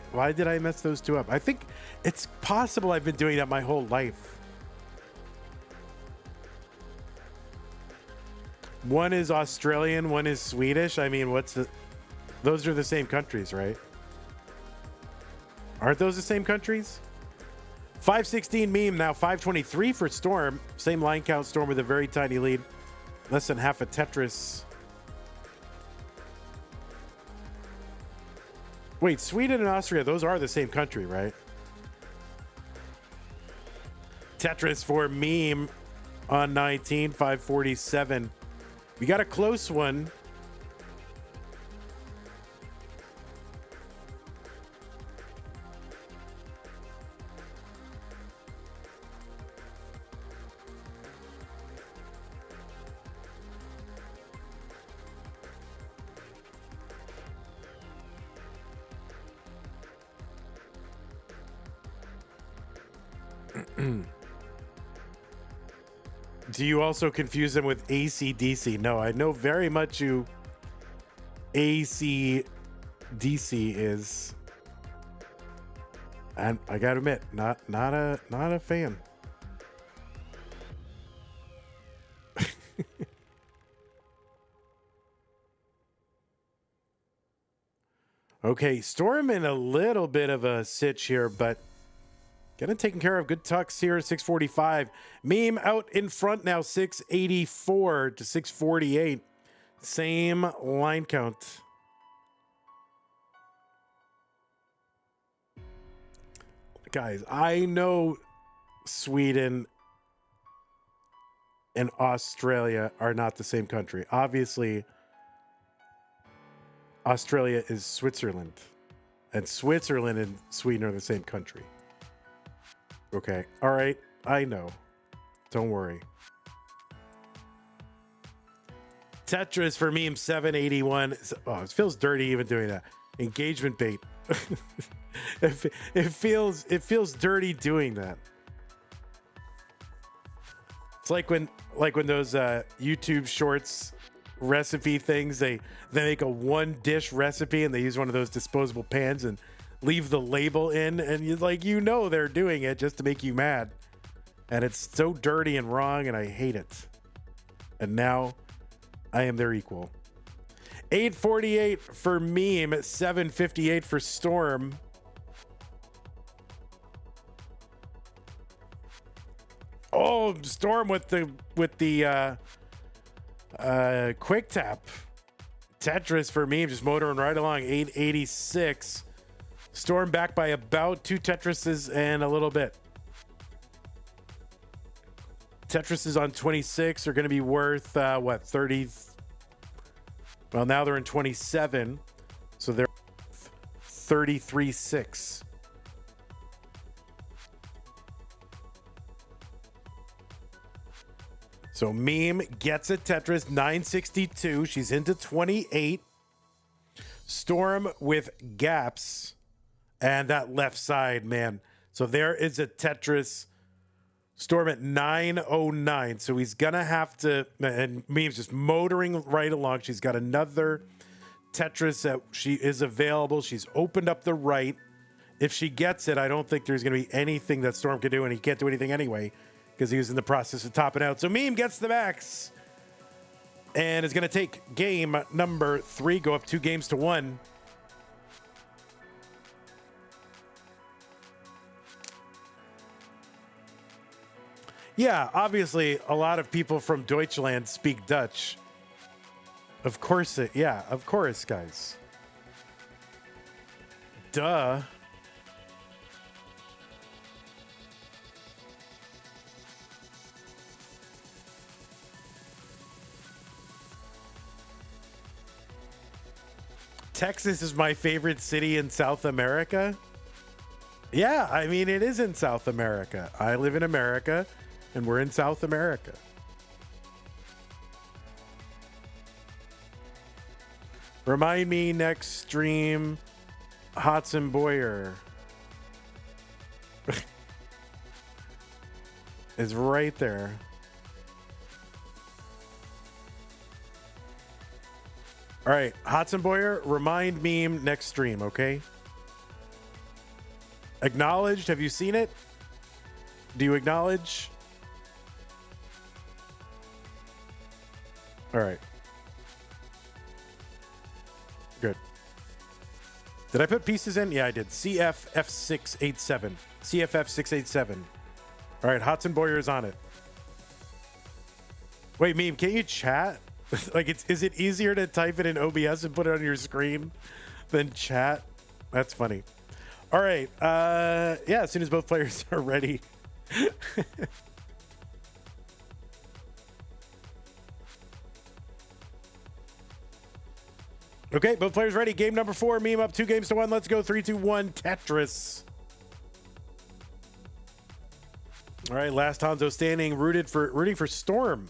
mess those two up? I think it's possible I've been doing that my whole life. One is Australian, one is Swedish. I mean, those are the same countries, right? Aren't those the same countries? 516 meme, now 523 for Storm. Same line count, Storm with a very tiny lead. Less than half a Tetris. Wait, Sweden and Austria, those are the same country, right? Tetris for meme on 19, 547. We got a close one. Do you also confuse them with AC/DC? No, I know very much who AC/DC is. And I gotta admit, not a fan. Okay, Storm in a little bit of a sitch here, but getting taken care of. Good tucks here, 645. Meme out in front now, 684 to 648. Same line count. Guys, I know Sweden and Australia are not the same country. Obviously, Australia is Switzerland, and Switzerland and Sweden are the same country. Okay. All right. I know. Don't worry. Tetris for meme 781. Oh, it feels dirty even doing that. Engagement bait. it feels dirty doing that. It's like when those YouTube Shorts recipe things, they make a one dish recipe and they use one of those disposable pans and leave the label in, and you know they're doing it just to make you mad, and it's so dirty and wrong, and I hate it. And now I am their equal. 848 for meme, 758 for Storm. Oh, Storm with the quick tap. Tetris for meme, just motoring right along. 886. Storm back by about 2 Tetrises and a little bit. Tetrises on 26 are going to be worth, 30? Well, now they're in 27. So they're 33.6. So meme gets a Tetris, 962. She's into 28. Storm with gaps. And that left side, man. So there is a Tetris. Storm at 909. So he's going to have to, and meme's just motoring right along. She's got another Tetris that she is available. She's opened up the right. If she gets it, I don't think there's going to be anything that Storm can do, and he can't do anything anyway because he was in the process of topping out. So Meme gets the max and is going to take game number 3, go up 2 games to 1. Yeah, obviously, a lot of people from Deutschland speak Dutch. Of course yeah, of course, guys. Duh. Texas is my favorite city in South America. Yeah, I mean, it is in South America. I live in America, and we're in South America. Remind me next stream, Hudson Boyer is right there. All right, Hudson Boyer, remind Meme next stream, okay? Acknowledged. Have you seen it? Do you acknowledge? All right. Good. Did I put pieces in? Yeah, I did. CFF687. CFF687. All right, Hudson Boyer is on it. Wait, Meme, can't you chat? Like, is it easier to type it in OBS and put it on your screen than chat? That's funny. All right. Yeah, as soon as both players are ready. Okay, both players ready. Game number 4. Meme up 2 games to 1. Let's go. 3, 2, 1. Tetris. All right, last Hanzo standing, rooting for Storm.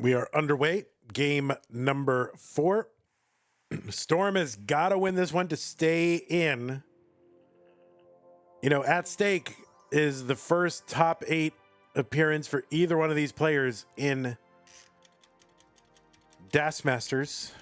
We are underway. Game number 4. Storm has got to win this one to stay in. You know, at stake is the first top 8 appearance for either one of these players in Das Masters.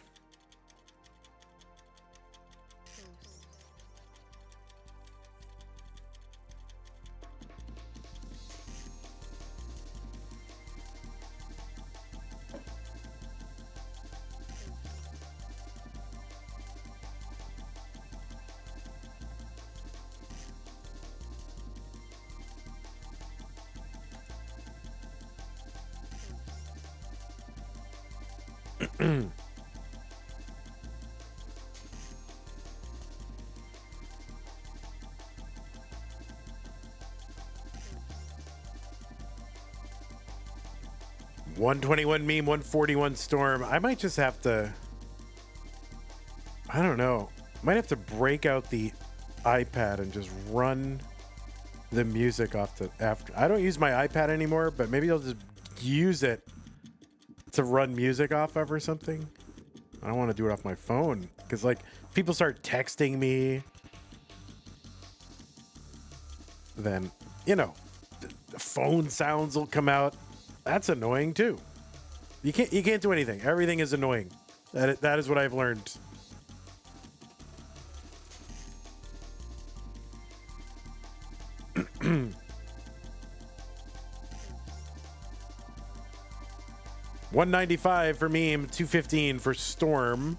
$121 Meme, $141 Storm. I might just have to, I don't know. Might have to break out the iPad and just run the music off the after. I don't use my iPad anymore, but maybe I'll just use it to run music off of or something. I don't want to do it off my phone because, like, people start texting me, then, you know, the phone sounds will come out. That's annoying too. You can't do anything. Everything is annoying. That is what I've learned. $195 for Meme, $215 for Storm.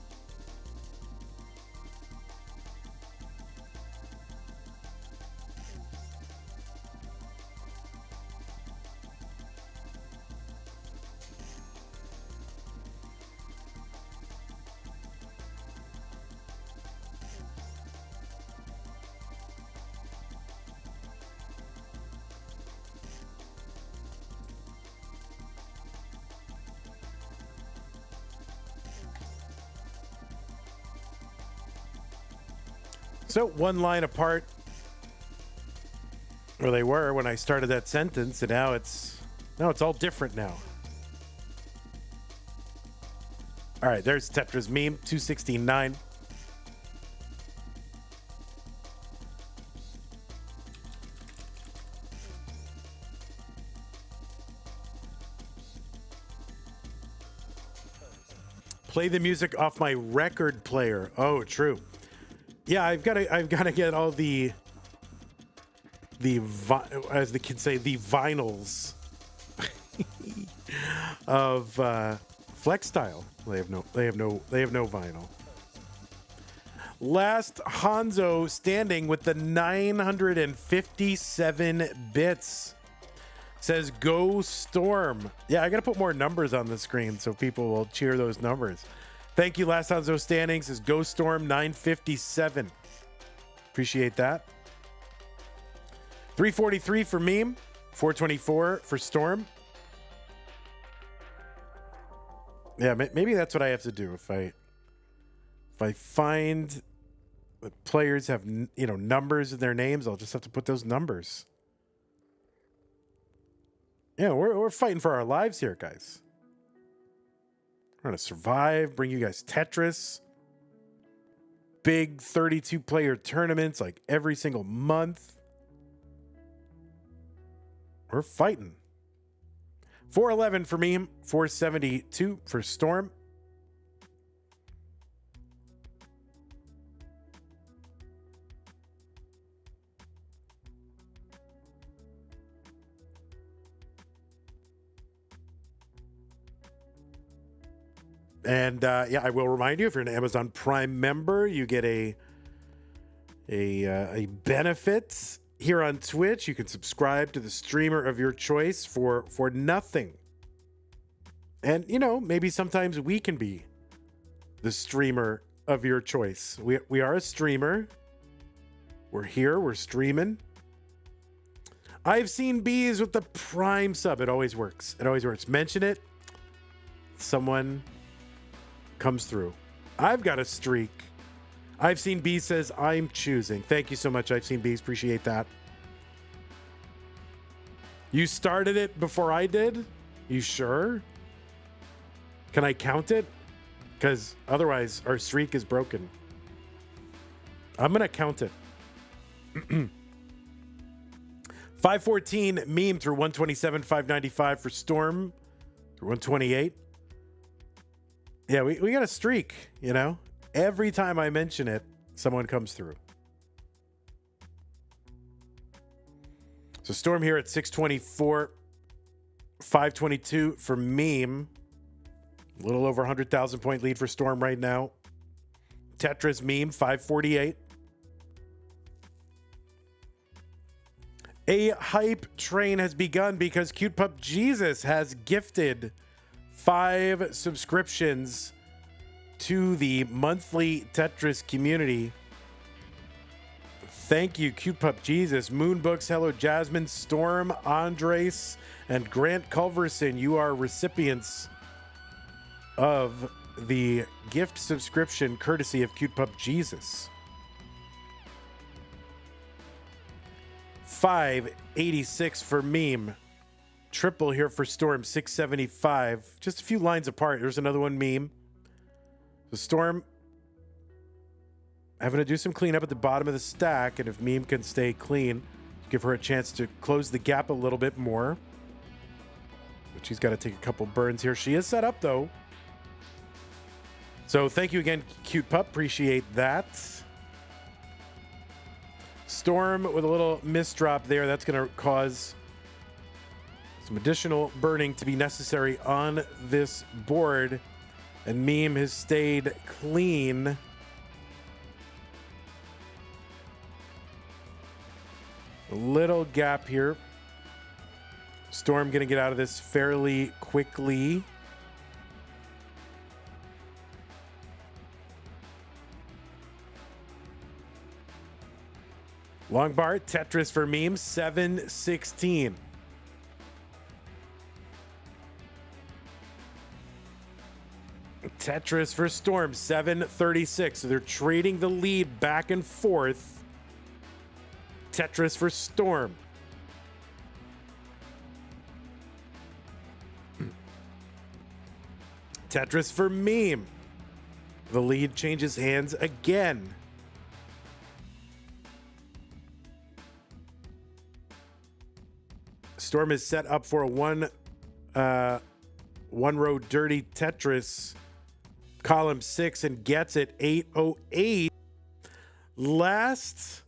So one line apart, or they were when I started that sentence, and now it's all different now. All right, there's Tetris meme 269. Play the music off my record player. Oh, true. Yeah, I've got to get all the as the kids say, the vinyls of Flex Style. They have no vinyl. Last Hanzo standing with the 957 bits. Says go Storm. Yeah, I gotta put more numbers on the screen so people will cheer those numbers. Thank you, Last Hanzo standing. Says go Storm 957. Appreciate that. 343 for meme. 424 for Storm. Yeah, maybe that's what I have to do. If I find that players have numbers in their names, I'll just have to put those numbers. Yeah, we're fighting for our lives here, guys. We're gonna survive, bring you guys Tetris. Big 32-player tournaments like every single month. We're fighting. 411 for meme, 472 for Storm. And yeah, I will remind you, if you're an Amazon Prime member, you get a benefit here on Twitch. You can subscribe to the streamer of your choice for nothing. And maybe sometimes we can be the streamer of your choice. We are a streamer. We're here. We're streaming. I've seen bees with the Prime sub. It always works. It always works. Mention it. Someone comes through. I've got a streak. I've seen bees says I'm choosing. Thank you so much. I've seen bees. Appreciate that. You started it before I did? You sure? Can I count it? Because otherwise our streak is broken. I'm going to count it. 514 meme through 127, 595 for Storm through 128. Yeah, we got a streak, Every time I mention it, someone comes through. So Storm here at 624, 522 for meme. A little over 100,000 point lead for Storm right now. Tetris meme, 548. A hype train has begun because Cute Pup Jesus has gifted 5 subscriptions to the monthly Tetris community. Thank you, Cute Pup Jesus, Moonbooks, Hello Jasmine, Storm, Andres, and Grant Culverson. You are recipients of the gift subscription courtesy of Cute Pup Jesus. 586 for meme. Triple here for Storm, 675. Just a few lines apart. There's another one, meme. So Storm having to do some cleanup at the bottom of the stack, and if meme can stay clean, give her a chance to close the gap a little bit more. But she's got to take a couple burns here. She is set up, though. So thank you again, Cute Pup. Appreciate that. Storm with a little misdrop there. That's going to cause some additional burning to be necessary on this board. And meme has stayed clean. A little gap here. Storm going to get out of this fairly quickly. Long bar, Tetris for meme, 716. Tetris for Storm, 736. So they're trading the lead back and forth. Tetris for Storm. Tetris for Meme. The lead changes hands again. Storm is set up for a one row dirty Tetris, column 6, and gets it 808. Last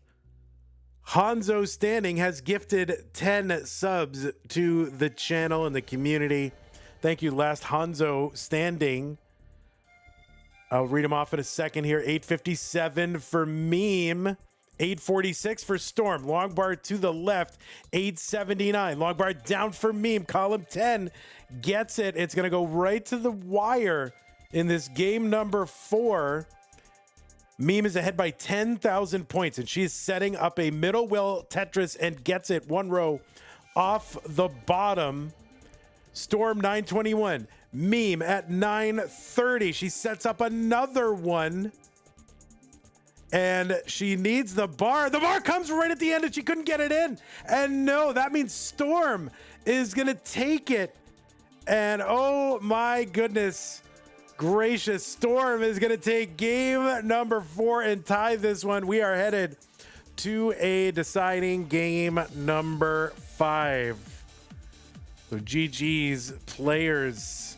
Hanzo Standing has gifted 10 subs to the channel and the community. Thank you, Last Hanzo Standing. I'll read them off in a second here. 857 for Meme. 846 for Storm. Long bar to the left. 879. Long bar down for Meme. Column 10 gets it. It's going to go right to the wire in this game number 4. Meme is ahead by 10,000 points, and she's setting up a middle wheel Tetris and gets it one row off the bottom. Storm 921. Meme at 930. She sets up another one. And she needs the bar. The bar comes right at the end and she couldn't get it in. And no, that means Storm is going to take it. And oh my goodness gracious, Storm is going to take game number 4 and tie this one. We are headed to a deciding game number 5. So GG's players.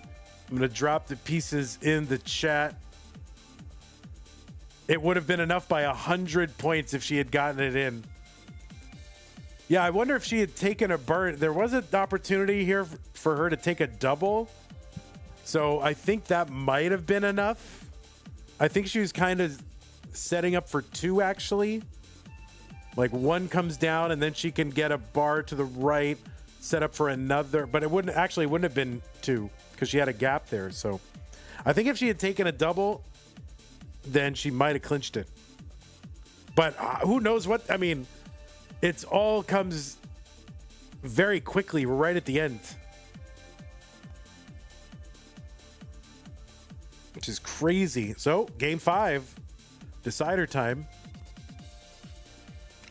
I'm going to drop the pieces in the chat. It would have been enough by 100 points if she had gotten it in. Yeah, I wonder if she had taken a burn. There was an opportunity here for her to take a double. So I think that might have been enough. I think she was kind of setting up for 2, actually. Like 1 comes down and then she can get a bar to the right, set up for another. But it wouldn't have been 2 because she had a gap there. So I think if she had taken a double, then she might have clinched it. But who knows what? I mean, it's all comes very quickly right at the end, which is crazy. So game 5, decider time.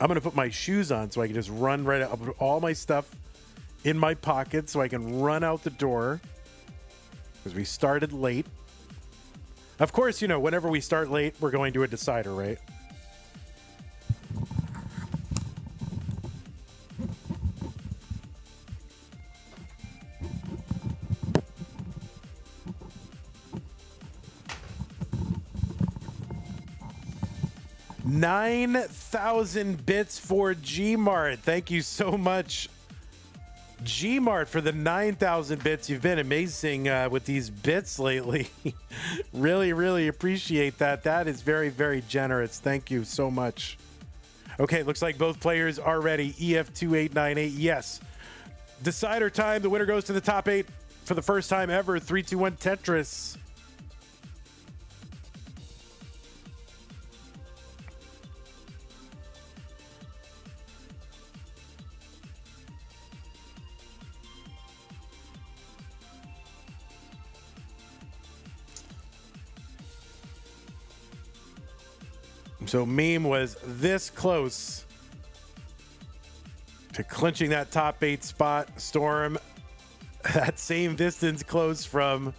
I'm going to put my shoes on so I can just run right out. I'll put all my stuff in my pocket so I can run out the door because we started late. Of course, you know, whenever we start late, we're going to a decider, right? $9,000 bits for Gmart. Thank you so much, Gmart, for the 9,000 bits. You've been amazing with these bits lately. Really, really appreciate that. That is very, very generous. Thank you so much. Okay, looks like both players are ready. EF2898, yes. Decider time. The winner goes to the top 8 for the first time ever. 3-2-1 Tetris. So Meme was this close to clinching that top 8 spot. Storm, that same distance close from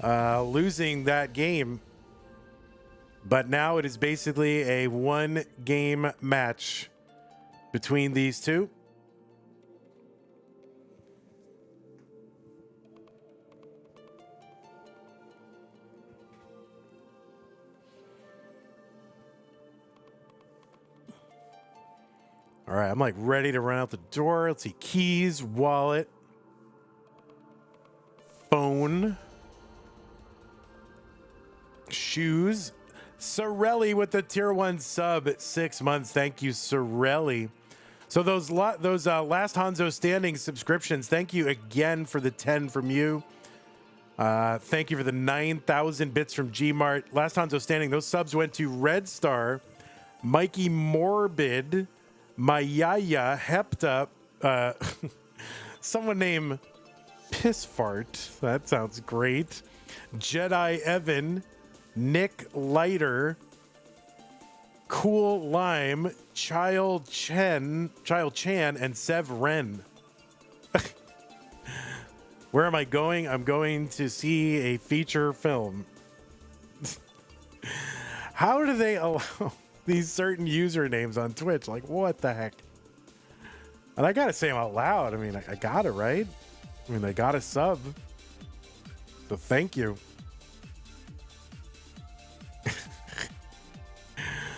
losing that game. But now it is basically a 1-game match between these two. All right, I'm like ready to run out the door. Let's see, keys, wallet, phone, shoes. Sorelli with the tier 1 sub at 6 months. Thank you, Sorelli. So those last Hanzo Standing subscriptions, thank you again for the 10 from you. Thank you for the 9,000 bits from Gmart. Last Hanzo Standing, those subs went to Red Star, Mikey Morbid, Mayaya, Hepta, someone named Pissfart. That sounds great. Jedi Evan, Nick Leiter, Cool Lime, Child Chan, and Sev Ren. Where am I going? I'm going to see a feature film. How do they allow these certain usernames on Twitch? Like, what the heck? And I gotta say them out loud. I mean, I got it, right? I mean, they got a sub. So thank you.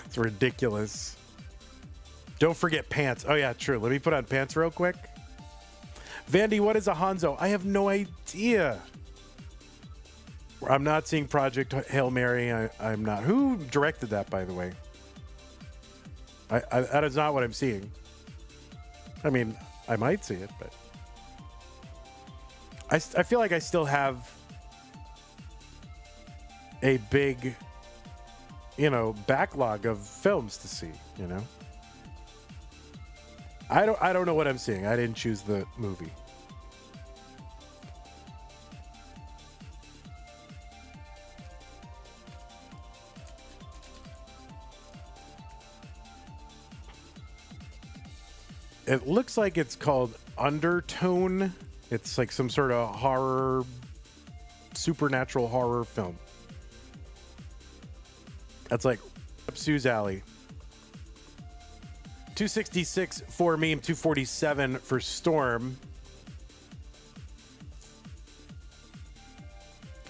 It's ridiculous. Don't forget pants. Oh, yeah, true. Let me put on pants real quick. Vandy, what is a Hanzo? I have no idea. I'm not seeing Project Hail Mary. I'm not. Who directed that, by the way? That is not what I'm seeing. I mean, I might see it, but I feel like I still have a big, backlog of films to see, I don't know what I'm seeing. I didn't choose the movie. It looks like it's called Undertone. It's like some sort of horror, supernatural horror film. That's like Sue's alley. 266 for Meme, 247 for Storm.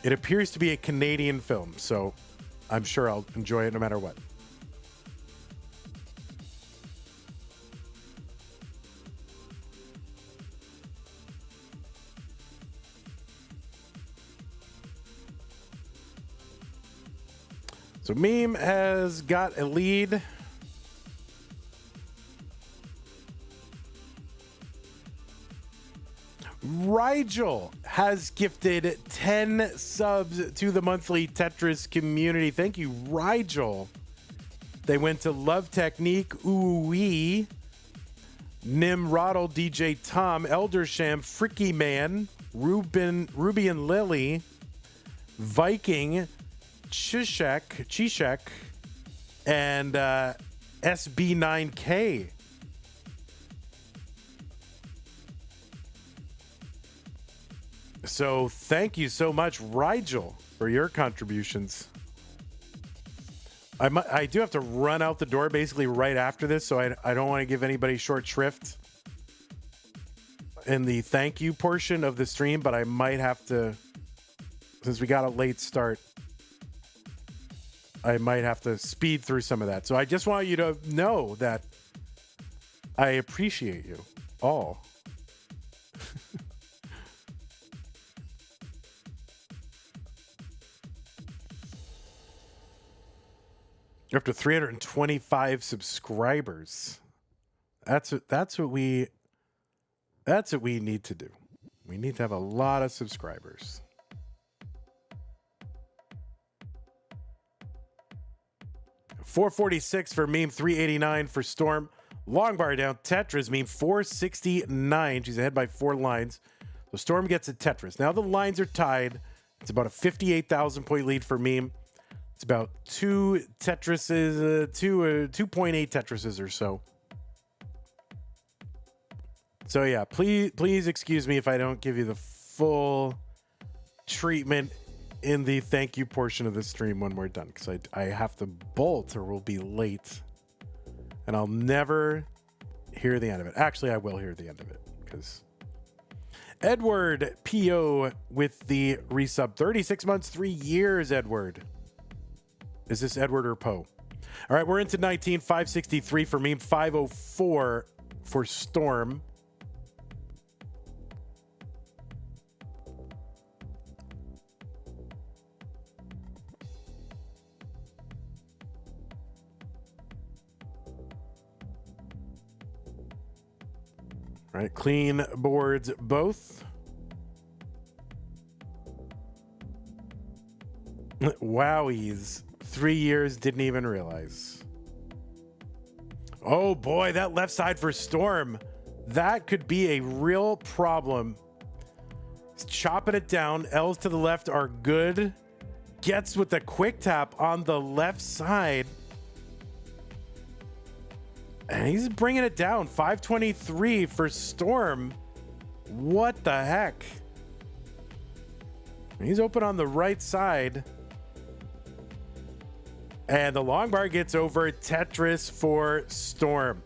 It appears to be a Canadian film, so I'm sure I'll enjoy it no matter what. So Meme has got a lead. Rigel has gifted 10 subs to the monthly Tetris community. Thank you, Rigel. They went to Love Technique, Ooh-wee, Nimrodel, DJ Tom, Eldersham, Fricky Man, Ruby and Lily, Viking, Chishek, and SB9K. So thank you so much, Rigel, for your contributions. I do have to run out the door basically right after this, so I don't want to give anybody short shrift in the thank you portion of the stream, but I might have to, since we got a late start, I might have to speed through some of that. So I just want you to know that I appreciate you all. You're up to 325 subscribers. That's what we need to do. We need to have a lot of subscribers. $446 for Meme, $389 for Storm. Long bar down. Tetris Meme, $469. She's ahead by 4 lines. So Storm gets a Tetris. Now the lines are tied. It's about a 58,000 point lead for Meme. It's about 2 Tetrises, 2.8 Tetrises or so. So yeah, please excuse me if I don't give you the full treatment in the thank you portion of the stream when we're done, because I have to bolt or we'll be late and I'll never hear the end of it. Actually, I will hear the end of it, because Edward P.O. with the resub. 36 months, 3 years, Edward. Is this Edward or Poe? All right, we're into 19. 563 for Meme, 504 for Storm. All right, clean boards both. Wowies. 3 years, didn't even realize. Oh boy, that left side for Storm. That could be a real problem. chopping it down. L's to the left are good. Gets with the quick tap on the left side. And he's bringing it down. 523 for Storm. What the heck? He's open on the right side. And the long bar gets over Tetris for Storm.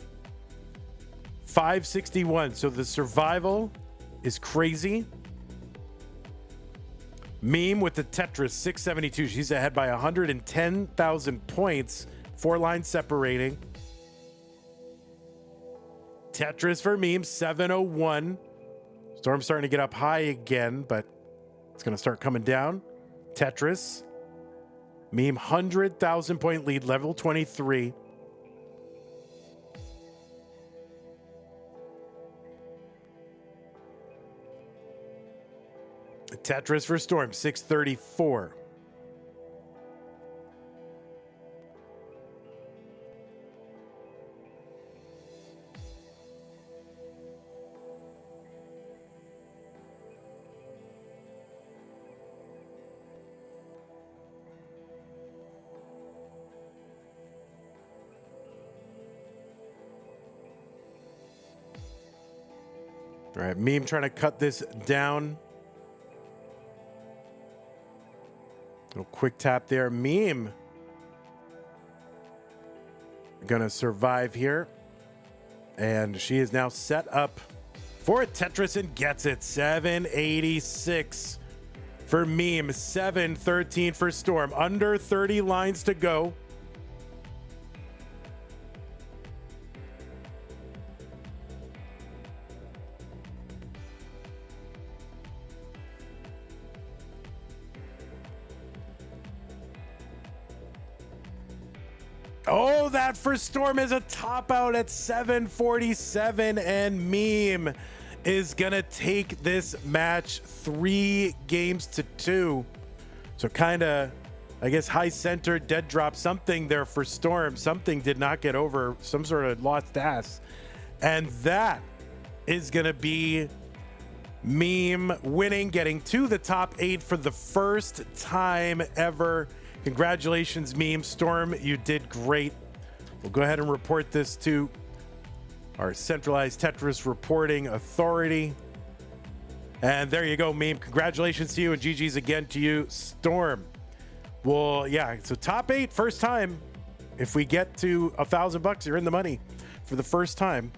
561. So the survival is crazy. Meme with the Tetris, 672. She's ahead by 110,000 points. 4 lines separating. Tetris for Meme, 701. Storm's starting to get up high again, but it's going to start coming down. Tetris. Meme, 100,000 point lead, level 23. Tetris for Storm, 634. All right, Meme trying to cut this down. Little quick tap there. Meme gonna survive here. And she is now set up for a Tetris and gets it. 786 for Meme. 713 for Storm. Under 30 lines to go. Oh, that for Storm is a top out at 747, and Meme is gonna take this match 3-2. So kind of, I guess, high center, dead drop, something there for Storm. Something did not get over, some sort of lost ass. And that is gonna be Meme winning, getting to the top 8 for the first time ever. Congratulations, Meme. Storm, you did great. We'll go ahead and report this to our centralized Tetris reporting authority. And there you go, Meme. Congratulations to you, and GG's again to you, Storm. Well, yeah, so top 8, first time. If we get to $1,000, you're in the money for the first time.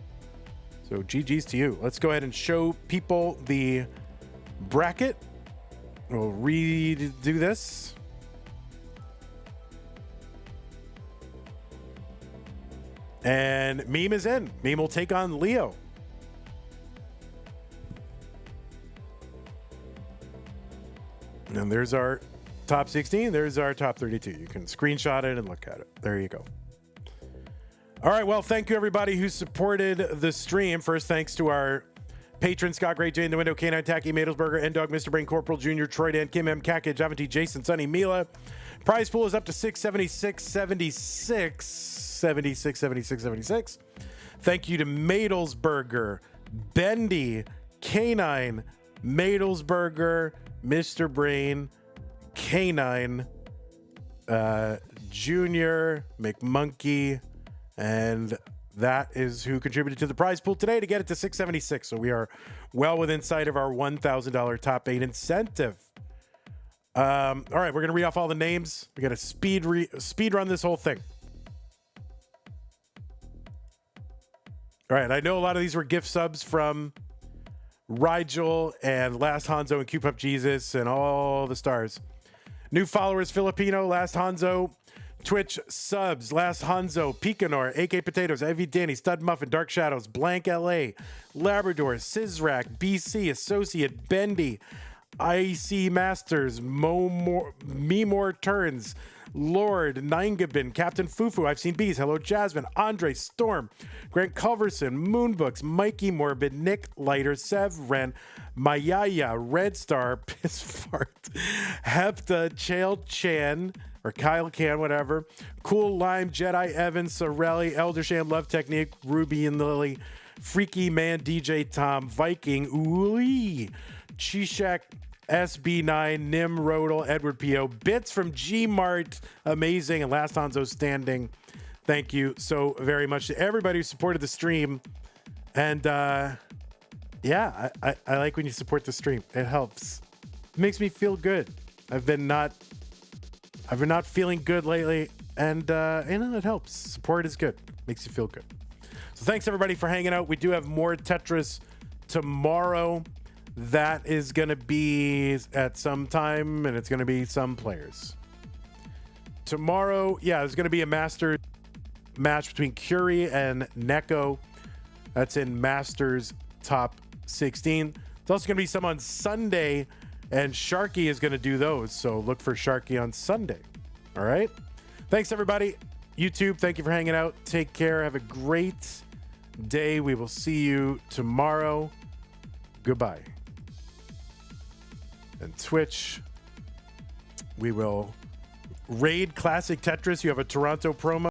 So GG's to you. Let's go ahead and show people the bracket. We'll redo this. And Meme is in. Meme will take on Leo. And there's our top 16. There's our top 32. You can screenshot it and look at it. There you go. All right. Well, thank you, everybody who supported the stream. First, thanks to our patrons, Scott Great, Jay in the Window, K9 Tacky, Madelsberger, N-Dog, Mr. Brain, Corporal Jr., Troy Dan, Kim M, Kaka, Javante, Jason, Sunny, Mila. Prize pool is up to 676.76. 76. Thank you to Madelsberger, Bendy, K9, Madelsberger, Mr. Brain, K9, Junior, McMonkey, and that is who contributed to the prize pool today to get it to 676. So we are well within sight of our $1,000 top 8 incentive. All right, we're gonna read off all the names. We got to speed run this whole thing. All right, I know a lot of these were gift subs from Rigel and Last Hanzo and Cube Up Jesus and all the stars. New followers, Filipino, Last Hanzo. Twitch subs, Last Hanzo, Picanor, AK Potatoes, Evie Danny, Stud Muffin, Dark Shadows, Blank LA, Labrador, Sizrak, BC, Associate, Bendy, IC Masters, Me More Turns, Lord, Ningabin, Captain Fufu, I've Seen Bees, Hello Jasmine, Andre, Storm, Grant Culverson, Moonbooks, Mikey Morbid, Nick Lighter, Sev Ren, Mayaya, Red Star, Piss Fart, Hepta, Chael Chan, or Kyle Can, whatever, Cool Lime, Jedi Evan, Sorelli, Eldershan, Love Technique, Ruby and Lily, Freaky Man, DJ Tom, Viking, Ooey, Chishak, SB9, Nim, Rodel, Edward P.O., Bits from G-Mart, amazing, and Last Hanzo Standing. Thank you so very much to everybody who supported the stream. And yeah, I like when you support the stream. It helps. It makes me feel good. I've been not feeling good lately, and it helps. Support is good. Makes you feel good. So thanks everybody for hanging out. We do have more Tetris tomorrow. That is going to be at some time, and it's going to be some players. Tomorrow, yeah, there's going to be a Masters match between Curie and Neko. That's in Masters Top 16. There's also going to be some on Sunday, and Sharky is going to do those. So look for Sharky on Sunday. All right? Thanks, everybody. YouTube, thank you for hanging out. Take care. Have a great day. We will see you tomorrow. Goodbye. And Twitch, we will raid Classic Tetris. You have a Toronto promo.